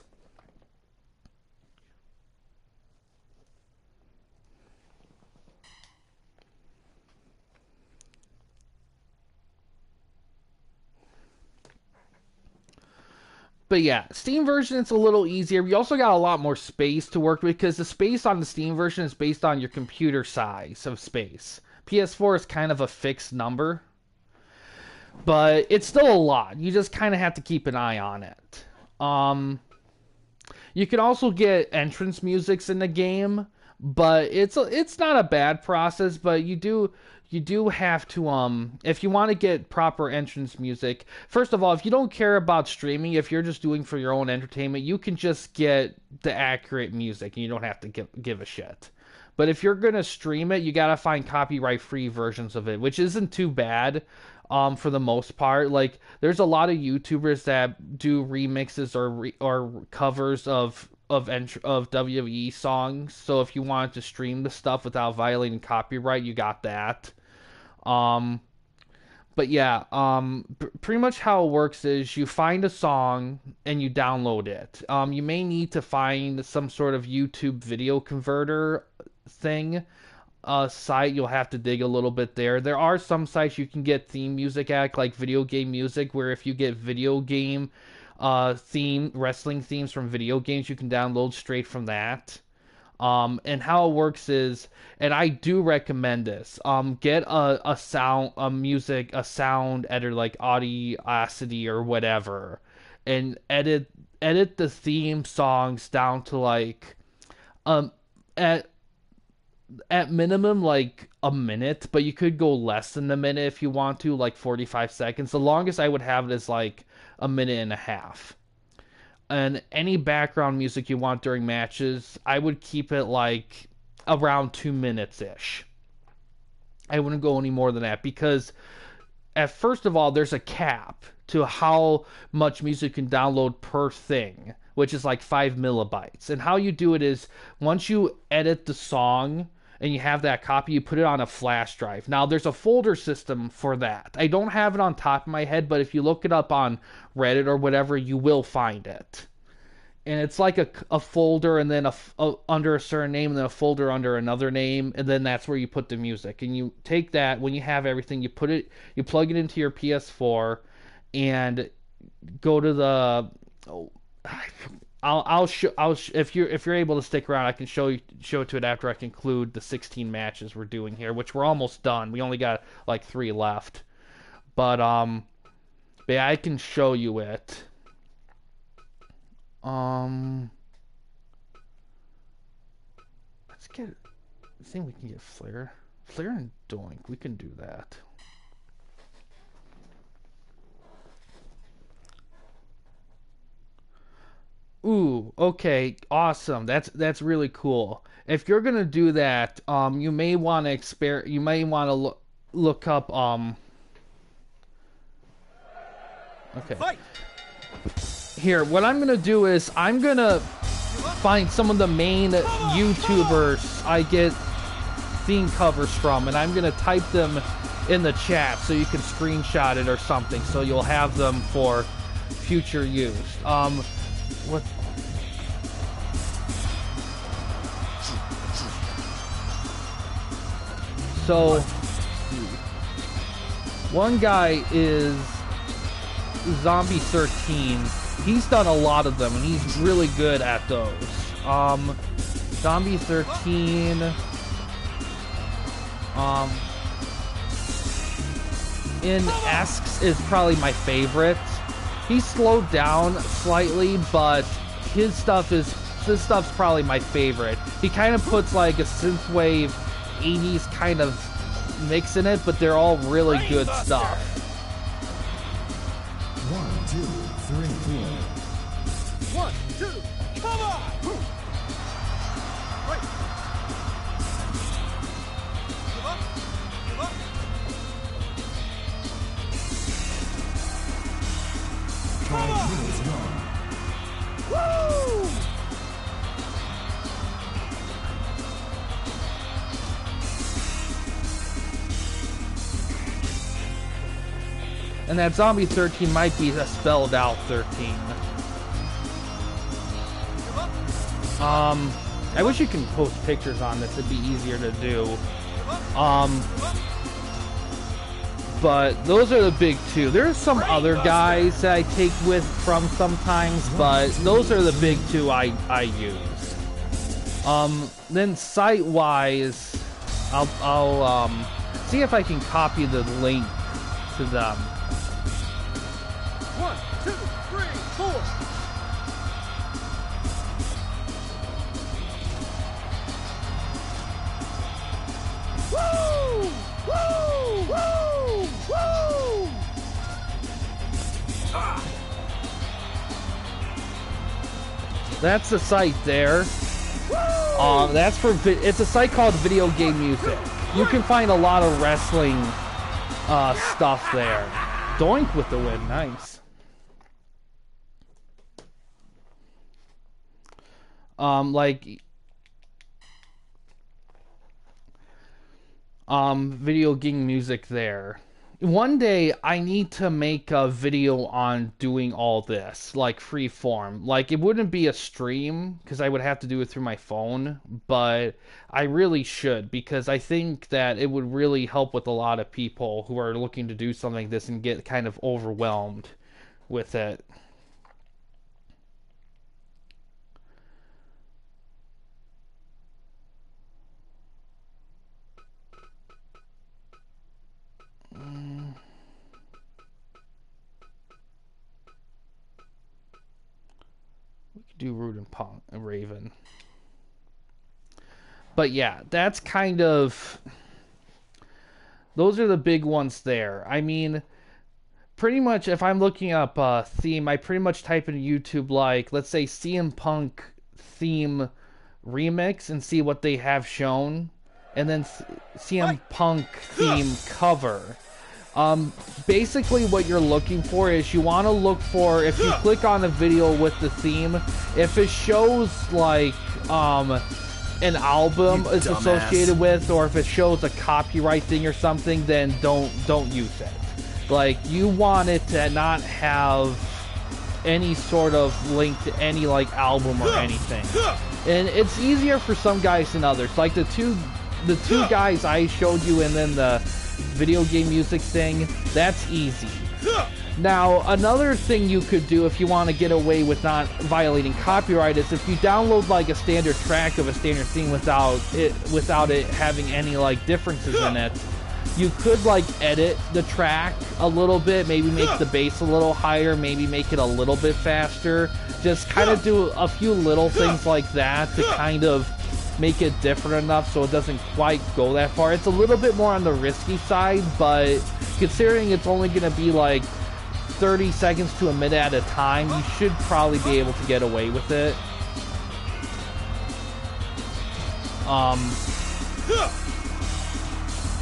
But yeah, Steam version, it's a little easier. You also got a lot more space to work with because the space on the Steam version is based on your computer size of space. PS4 is kind of a fixed number, but it's still a lot. You just kind of have to keep an eye on it. You can also get entrance musics in the game, but it's not a bad process, but you do have to, if you want to get proper entrance music, first of all, if you don't care about streaming, if you're just doing for your own entertainment, you can just get the accurate music and you don't have to give a shit. But if you're going to stream it, you got to find copyright-free versions of it, which isn't too bad for the most part. Like, there's a lot of YouTubers that do remixes or covers of WWE songs, so if you wanted to stream the stuff without violating copyright, you got that. But yeah, pretty much how it works is you find a song and you download it. You may need to find some sort of YouTube video converter thing, site. You'll have to dig a little bit there. There are some sites you can get theme music at, like Video Game Music, where if you get video game wrestling themes from video games, you can download straight from that. And how it works is, and I do recommend this, get a sound editor like Audacity or whatever, and edit the theme songs down to like, at minimum like a minute, but you could go less than a minute if you want to, like 45 seconds. The longest I would have it is like a minute and a half. And any background music you want during matches, I would keep it like around 2 minutes-ish. I wouldn't go any more than that because, first of all, there's a cap to how much music you can download per thing, which is like 5 MB. And how you do it is, once you edit the song and you have that copy, you put it on a flash drive. Now, there's a folder system for that. I don't have it on top of my head, but if you look it up on Reddit or whatever, you will find it. And it's like a folder, and then under a certain name, and then a folder under another name, and then that's where you put the music. And you take that when you have everything, you plug it into your PS4, and go to the. Oh, I'll show. If you're able to stick around, I can show it to it after I conclude the 16 matches we're doing here, which we're almost done. We only got like 3 left, but yeah, I can show you it. Let's get. I think we can get Flair and Doink. We can do that. Ooh, okay, awesome. That's really cool. If you're gonna do that, you may want to You may want to look up. Okay. Fight! Here, what I'm gonna do is I'm gonna find some of the main YouTubers I get theme covers from, and I'm gonna type them in the chat so you can screenshot it or something, so you'll have them for future use. What? So, one guy is Zombie 13. He's done a lot of them, and he's really good at those. Zombie 13. In Esks is probably my favorite. He's slowed down slightly, but his stuff's probably my favorite. He kind of puts like a synthwave 80s kind of mix in it, but they're all really good stuff. 1, 2, 3, 4. 1, 2, come on! Right. Give up. Give up. 5 minutes gone. Woo! And that Zombie 13 might be a spelled out 13. I wish you can post pictures on this, it'd be easier to do. But those are the big 2. There's some other guys that I take from sometimes, but those are the big 2 I use. Then site-wise, I'll see if I can copy the link to them. 1, 2, 3, 4. Woo! Woo! Woo! Woo! Ah! That's the site there. That's for it's a site called Video Game Music. You can find a lot of wrestling stuff there. Doink with the win, nice. Video Game Music there. One day I need to make a video on doing all this, like free form. Like, it wouldn't be a stream because I would have to do it through my phone, but I really should, because I think that it would really help with a lot of people who are looking to do something like this and get kind of overwhelmed with it. Do Root and Punk and Raven. But yeah, that's kind of, those are the big ones there. I mean, pretty much if I'm looking up a theme, I pretty much type in YouTube, like, let's say CM Punk theme remix, and see what they have shown, and then CM Punk theme cover. Basically what you're looking for is you want to look for, if you click on a video with the theme, if it shows like an album You is dumbass. associated with, or if it shows a copyright thing or something, then don't use it. Like, you want it to not have any sort of link to any like album or anything. And it's easier for some guys than others. Like the two guys I showed you, and then the video game music thing, that's easy. Now, another thing you could do if you want to get away with not violating copyright is if you download like a standard track of a standard thing without it having any like differences in it, you could like edit the track a little bit, maybe make the bass a little higher, maybe make it a little bit faster. Just kind of do a few little things like that to kind of make it different enough so it doesn't quite go that far. It's a little bit more on the risky side, but considering it's only going to be like 30 seconds to a minute at a time, you should probably be able to get away with it.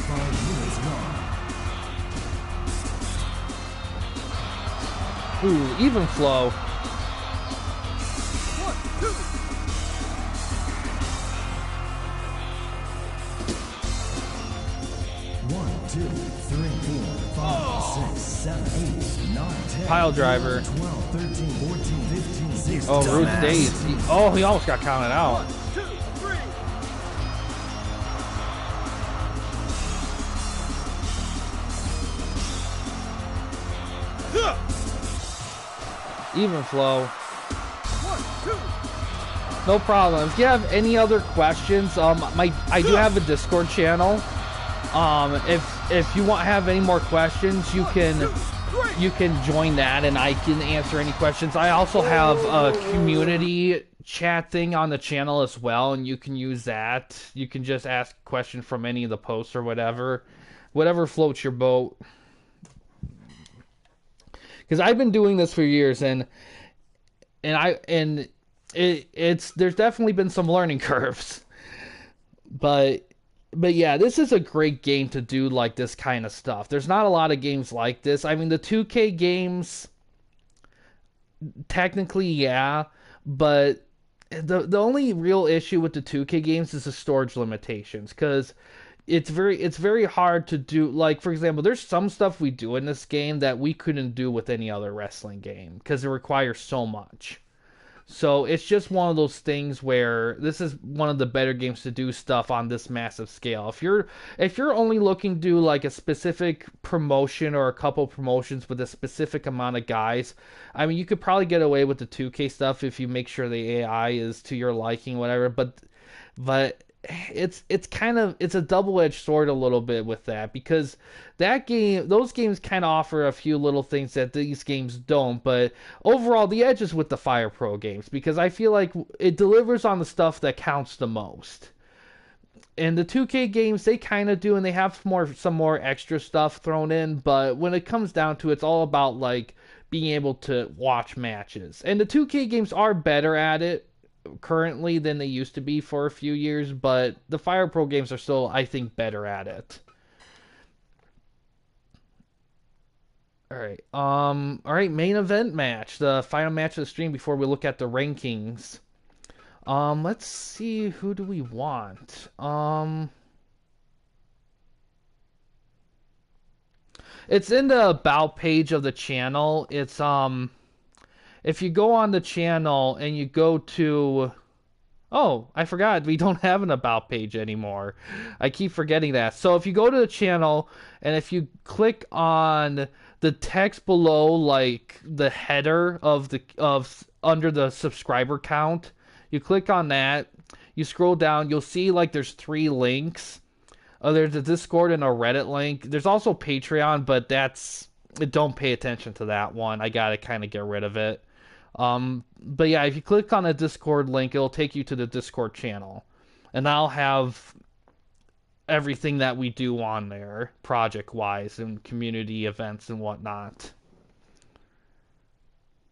5 minutes gone. Ooh, even flow. 1, 2. 1, 2, 3, 4, 5, 6, 7, 8, 9, 10, Pile driver. 12, 13, 14, 15, 16. Oh, Ruth Dumbass. Days. He almost got counted out. 1, 2, 3. Even flow. 1, 2. No problem. If you have any other questions, I do have a Discord channel. If you want to have any more questions, you can join that, and I can answer any questions. I also have a community chat thing on the channel as well, and you can use that. You can just ask a question from any of the posts or whatever floats your boat. Because I've been doing this for years, and there's definitely been some learning curves, but yeah, this is a great game to do like this kind of stuff. There's not a lot of games like this. I mean, the 2K games, technically, yeah, but the only real issue with the 2K games is the storage limitations, because it's very hard to do. Like, for example, there's some stuff we do in this game that we couldn't do with any other wrestling game because it requires so much. So it's just one of those things where this is one of the better games to do stuff on this massive scale. If you're only looking to do like a specific promotion or a couple promotions with a specific amount of guys, I mean, you could probably get away with the 2K stuff if you make sure the AI is to your liking, whatever. But it's a double-edged sword a little bit with that, because those games kind of offer a few little things that these games don't, but overall the edge is with the Fire Pro games, because I feel like it delivers on the stuff that counts the most. And the 2K games, they kind of do, and they have some more extra stuff thrown in, but when it comes down to it, it's all about like being able to watch matches. And the 2K games are better at it currently than they used to be for a few years, but the Fire Pro games are still, I think, better at it. Alright, main event match, the final match of the stream before we look at the rankings. Let's see, who do we want? It's in the about page of the channel. It's if you go on the channel and you go to... Oh, I forgot. We don't have an about page anymore. I keep forgetting that. So if you go to the channel and if you click on the text below, like the header of under the subscriber count, you click on that, you scroll down, you'll see like there's 3 links. There's a Discord and a Reddit link. There's also Patreon, but don't pay attention to that one. I gotta kind of get rid of it. But yeah, if you click on a Discord link, it'll take you to the Discord channel, and I'll have everything that we do on there, project-wise, and community events and whatnot.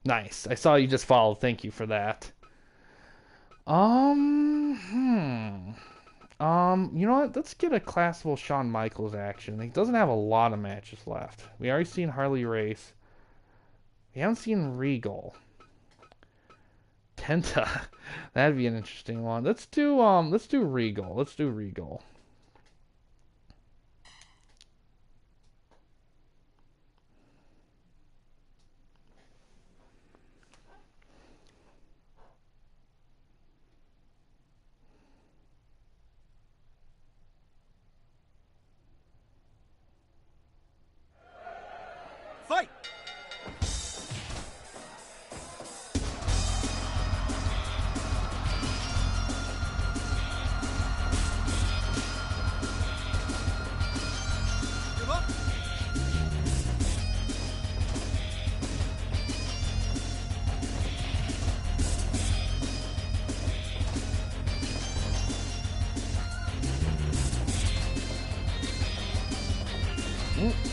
Nice. I saw you just followed. Thank you for that. You know what? Let's get a classical Shawn Michaels action. He doesn't have a lot of matches left. We already seen Harley Race. We haven't seen Regal. Penta. That'd be an interesting one. Let's do Regal. Let's do Regal. Fight! Give up!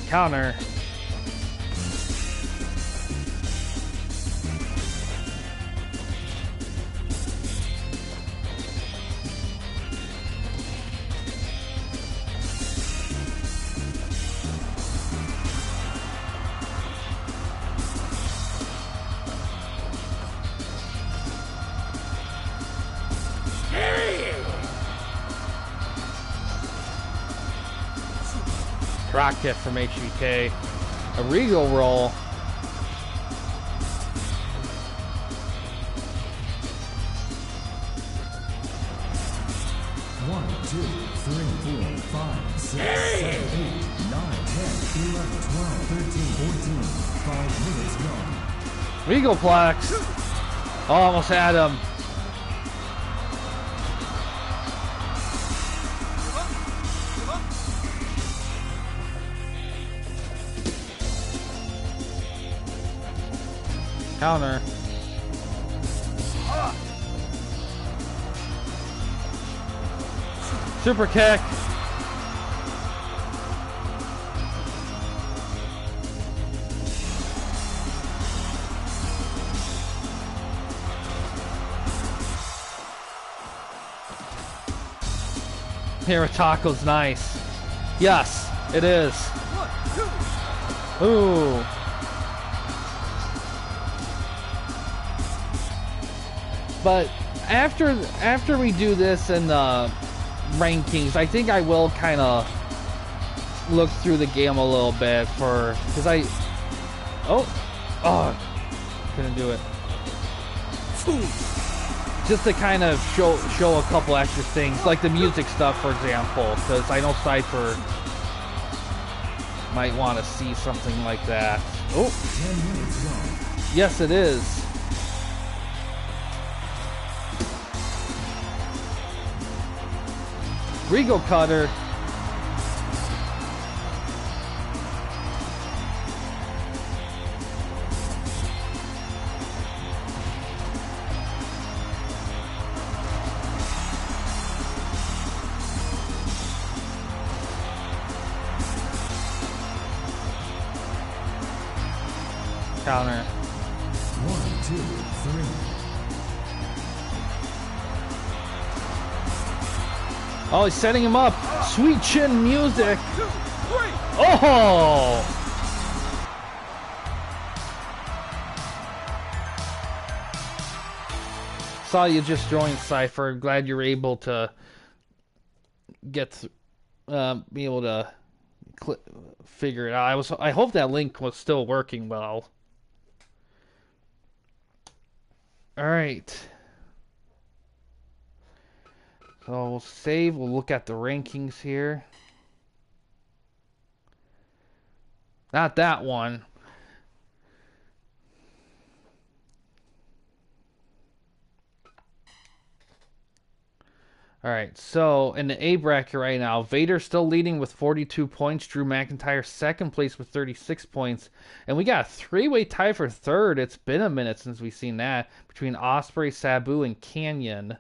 Counter. Rock hit from HBK. A Regal roll. One, two, three, 4, 5, 6, 7, 8, 9, 10, 11, 12, 13, 14. 5 minutes gone. Regal Plex. Oh, almost had him. Give up! Counter. Super kick. Hiratako's nice. Yes, it is. 1, 2! Ooh. But after we do this in the rankings, I think I will kind of look through the game a little bit because couldn't do it. Just to kind of show a couple extra things, like the music stuff, for example, because I know Cypher might want to see something like that. Oh, 10 minutes gone. yes, it is. Regal Cutter. Counter. 1, 2, 3. Oh, he's setting him up. Sweet chin music. 1, 2, 3! Oh! Saw you just joined, Cypher. Glad you're able to be able to figure it out. I hope that link was still working well. All right. So we'll save. We'll look at the rankings here. Not that one. All right, so in the A bracket right now, Vader still leading with 42 points. Drew McIntyre second place with 36 points. And we got a three-way tie for third. It's been a minute since we've seen that between Ospreay, Sabu, and Canyon.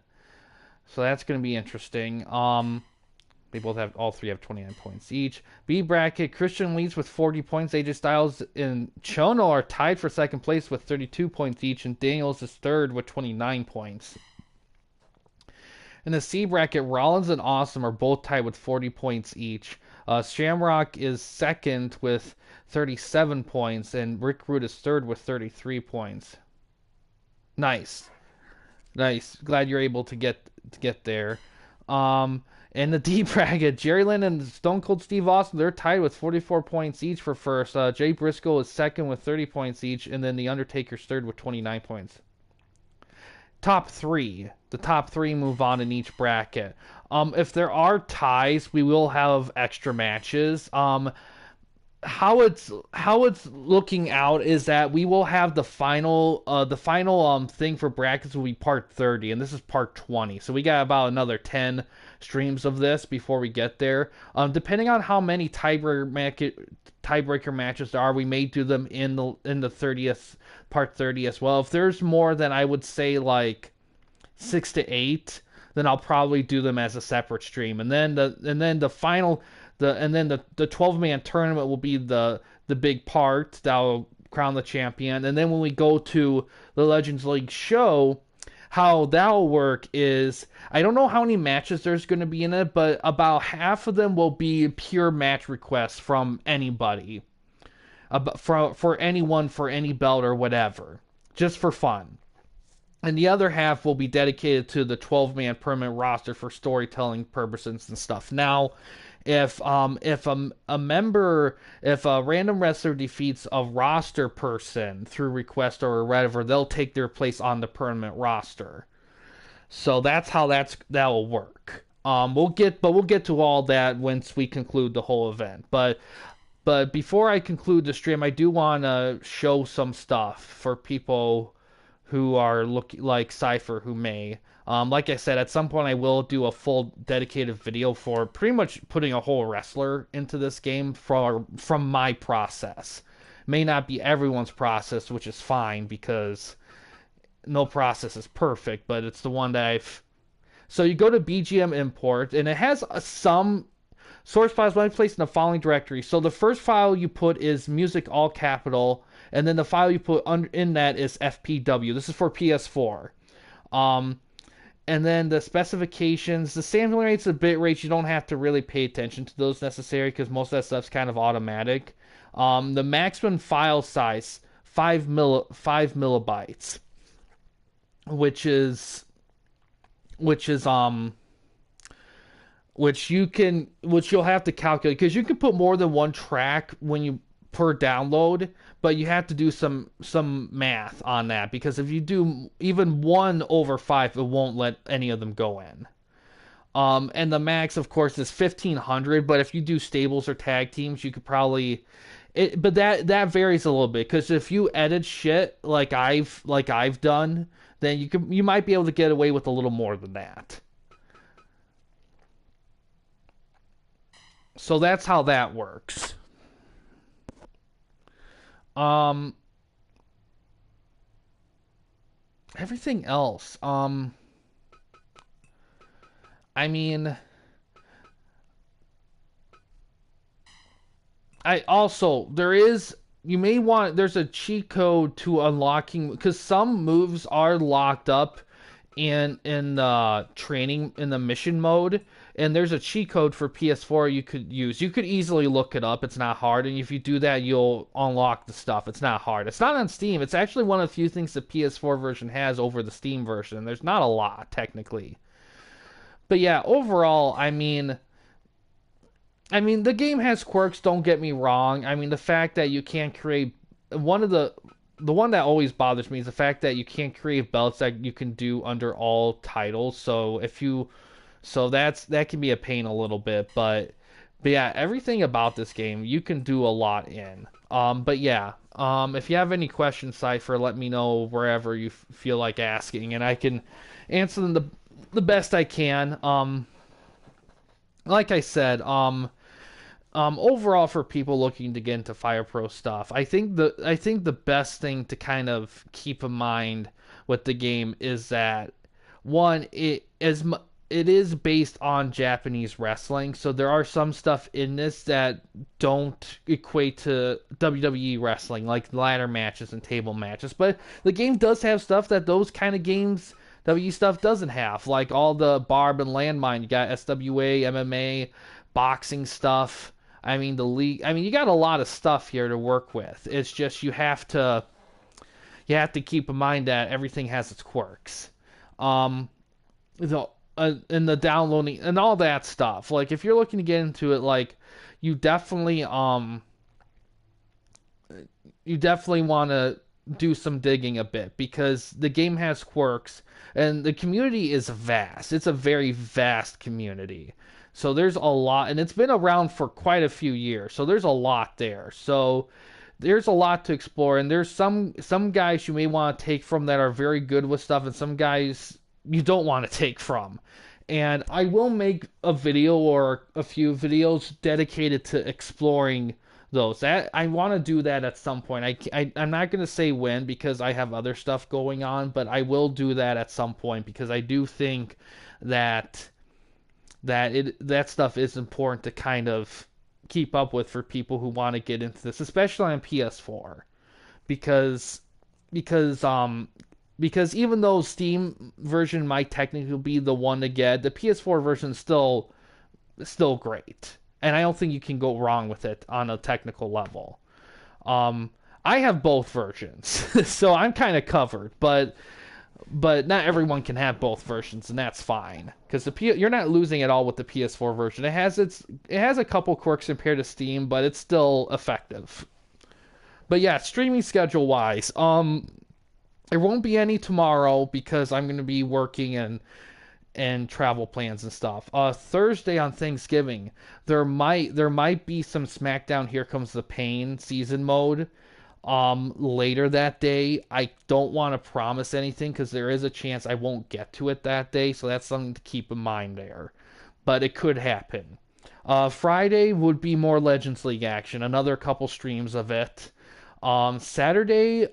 So that's going to be interesting. They both have, all three have 29 points each. B bracket, Christian leads with 40 points. AJ Styles and Chono are tied for second place with 32 points each, and Daniels is third with 29 points. In the C bracket, Rollins and Awesome are both tied with 40 points each. Shamrock is second with 37 points, and Rick Rude is third with 33 points. Nice. Nice. Glad you're able to get there. Um, in the D bracket, Jerry Lynn and Stone Cold Steve Austin, they're tied with 44 points each for first. Jay Briscoe is second with 30 points each, and then the Undertaker's third with 29 points. Top three. The top three move on in each bracket. If there are ties, we will have extra matches. How it's looking out is that we will have the final thing for brackets will be part 30, and this is part 20, so we got about another 10 streams of this before we get there. Depending on how many tiebreaker matches there are, we may do them in the 30th part 30 as well. If there's more than, I would say, like 6 to 8, then I'll probably do them as a separate stream, and then the final the 12-man tournament will be the big part that'll crown the champion. And then when we go to the Legends League show, how that'll work is, I don't know how many matches there's going to be in it, but about half of them will be pure match requests from anybody, for anyone, for any belt or whatever, just for fun. And the other half will be dedicated to the 12-man permanent roster for storytelling purposes and stuff. Now, if a random wrestler defeats a roster person through request or whatever, they'll take their place on the permanent roster. So that's how that'll work. We'll get to all that once we conclude the whole event. But before I conclude the stream, I do want to show some stuff for people who are looking like Cypher, who may. Like I said, at some point I will do a full dedicated video for pretty much putting a whole wrestler into this game from my process. May not be everyone's process, which is fine because no process is perfect, but it's the one that I've. So you go to BGM import, and it has some source files when placed in the following directory. So the first file you put is music all capital, and then the file you put in that is FPW. This is for PS4. And then the specifications, the sampling rates, the bit rates, you don't have to really pay attention to those necessarily because most of that stuff's kind of automatic. The maximum file size, 5 millibytes, which you'll have to calculate because you can put more than one track per download, but you have to do some math on that because if you do even 1/5, it won't let any of them go in. And the max, of course, is 1500. But if you do stables or tag teams, you could probably. But that varies a little bit because if you edit shit like I've done, then you might be able to get away with a little more than that. So that's how that works. Everything else. I mean, there's a cheat code to unlocking because some moves are locked up in the training in the mission mode, and there's a cheat code for PS4 you could use. You could easily look it up. It's not hard, and if you do that, you'll unlock the stuff. It's not hard. It's not on Steam. It's actually one of the few things the PS4 version has over the Steam version. There's not a lot technically. But yeah, overall, I mean the game has quirks, don't get me wrong. I mean, the fact that you can't create the one that always bothers me is the fact that you can't create belts that you can do under all titles. So that can be a pain a little bit, but yeah, everything about this game you can do a lot in. But yeah, if you have any questions, Cypher, let me know wherever you feel like asking, and I can answer them the best I can. Like I said, overall for people looking to get into Fire Pro stuff, I think the best thing to kind of keep in mind with the game is that one, it is based on Japanese wrestling, so there are some stuff in this that don't equate to WWE wrestling, like ladder matches and table matches. But the game does have stuff that those kind of games WWE stuff doesn't have, like all the barb and landmine. You got SWA, MMA, boxing stuff. I mean, the league. I mean, you got a lot of stuff here to work with. It's just you have to keep in mind that everything has its quirks. Um, the and the downloading and all that stuff. Like if you're looking to get into it, like you definitely want to do some digging a bit because the game has quirks and the community is vast. It's a very vast community. So there's a lot, and it's been around for quite a few years. So there's a lot there. So there's a lot to explore, and there's some guys you may want to take from that are very good with stuff, and some guys you don't want to take from. And I will make a video or a few videos dedicated to exploring those. That I want to do that at some point. I'm not going to say when because I have other stuff going on, but I will do that at some point because I do think that that stuff is important to kind of keep up with for people who want to get into this, especially on PS4, because because um because even though Steam version might technically be the one to get, the PS4 version is still great, and I don't think you can go wrong with it on a technical level. Um, I have both versions, so I'm kind of covered, but not everyone can have both versions, and that's fine because you're not losing at all with the PS4 version. It has a couple quirks compared to Steam, but it's still effective. But yeah, streaming schedule wise, there won't be any tomorrow because I'm going to be working and travel plans and stuff. Thursday on Thanksgiving, there might be some SmackDown Here Comes the Pain season mode later that day. I don't want to promise anything because there is a chance I won't get to it that day, so that's something to keep in mind there. But it could happen. Friday would be more Legends League action, another couple streams of it. Saturday,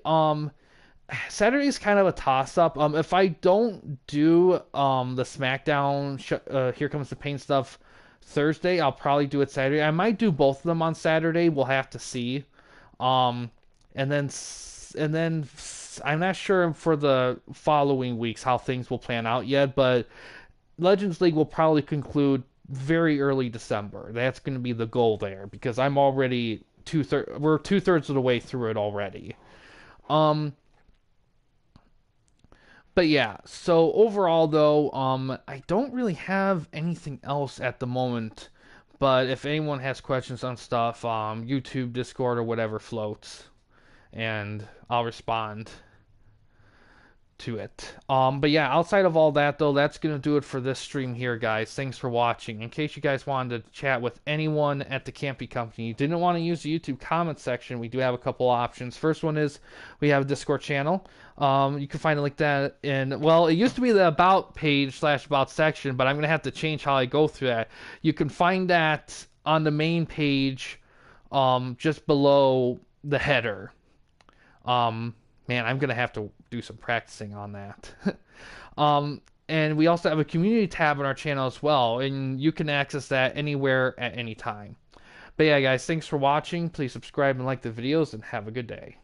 Saturday's kind of a toss up. If I don't do the SmackDown Here Comes the Pain stuff Thursday, I'll probably do it Saturday. I might do both of them on Saturday. We'll have to see. Um, and then I'm not sure for the following weeks how things will plan out yet, but Legends League will probably conclude very early December. That's going to be the goal there because I'm already we're 2/3 of the way through it already. Um, but yeah, so overall though, I don't really have anything else at the moment. But if anyone has questions on stuff, YouTube, Discord, or whatever floats, and I'll respond to it. But yeah, outside of all that though, that's gonna do it for this stream here, guys. Thanks for watching. In case you guys wanted to chat with anyone at the Campy Company, you didn't want to use the YouTube comment section, we do have a couple options. First one is we have a Discord channel. You can find a link that in, well, it used to be the About page / About section, but I'm gonna have to change how I go through that. You can find that on the main page, just below the header. Man, I'm gonna have to do some practicing on that. And we also have a community tab on our channel as well, and you can access that anywhere at any time. But yeah, guys, thanks for watching. Please subscribe and like the videos, and have a good day.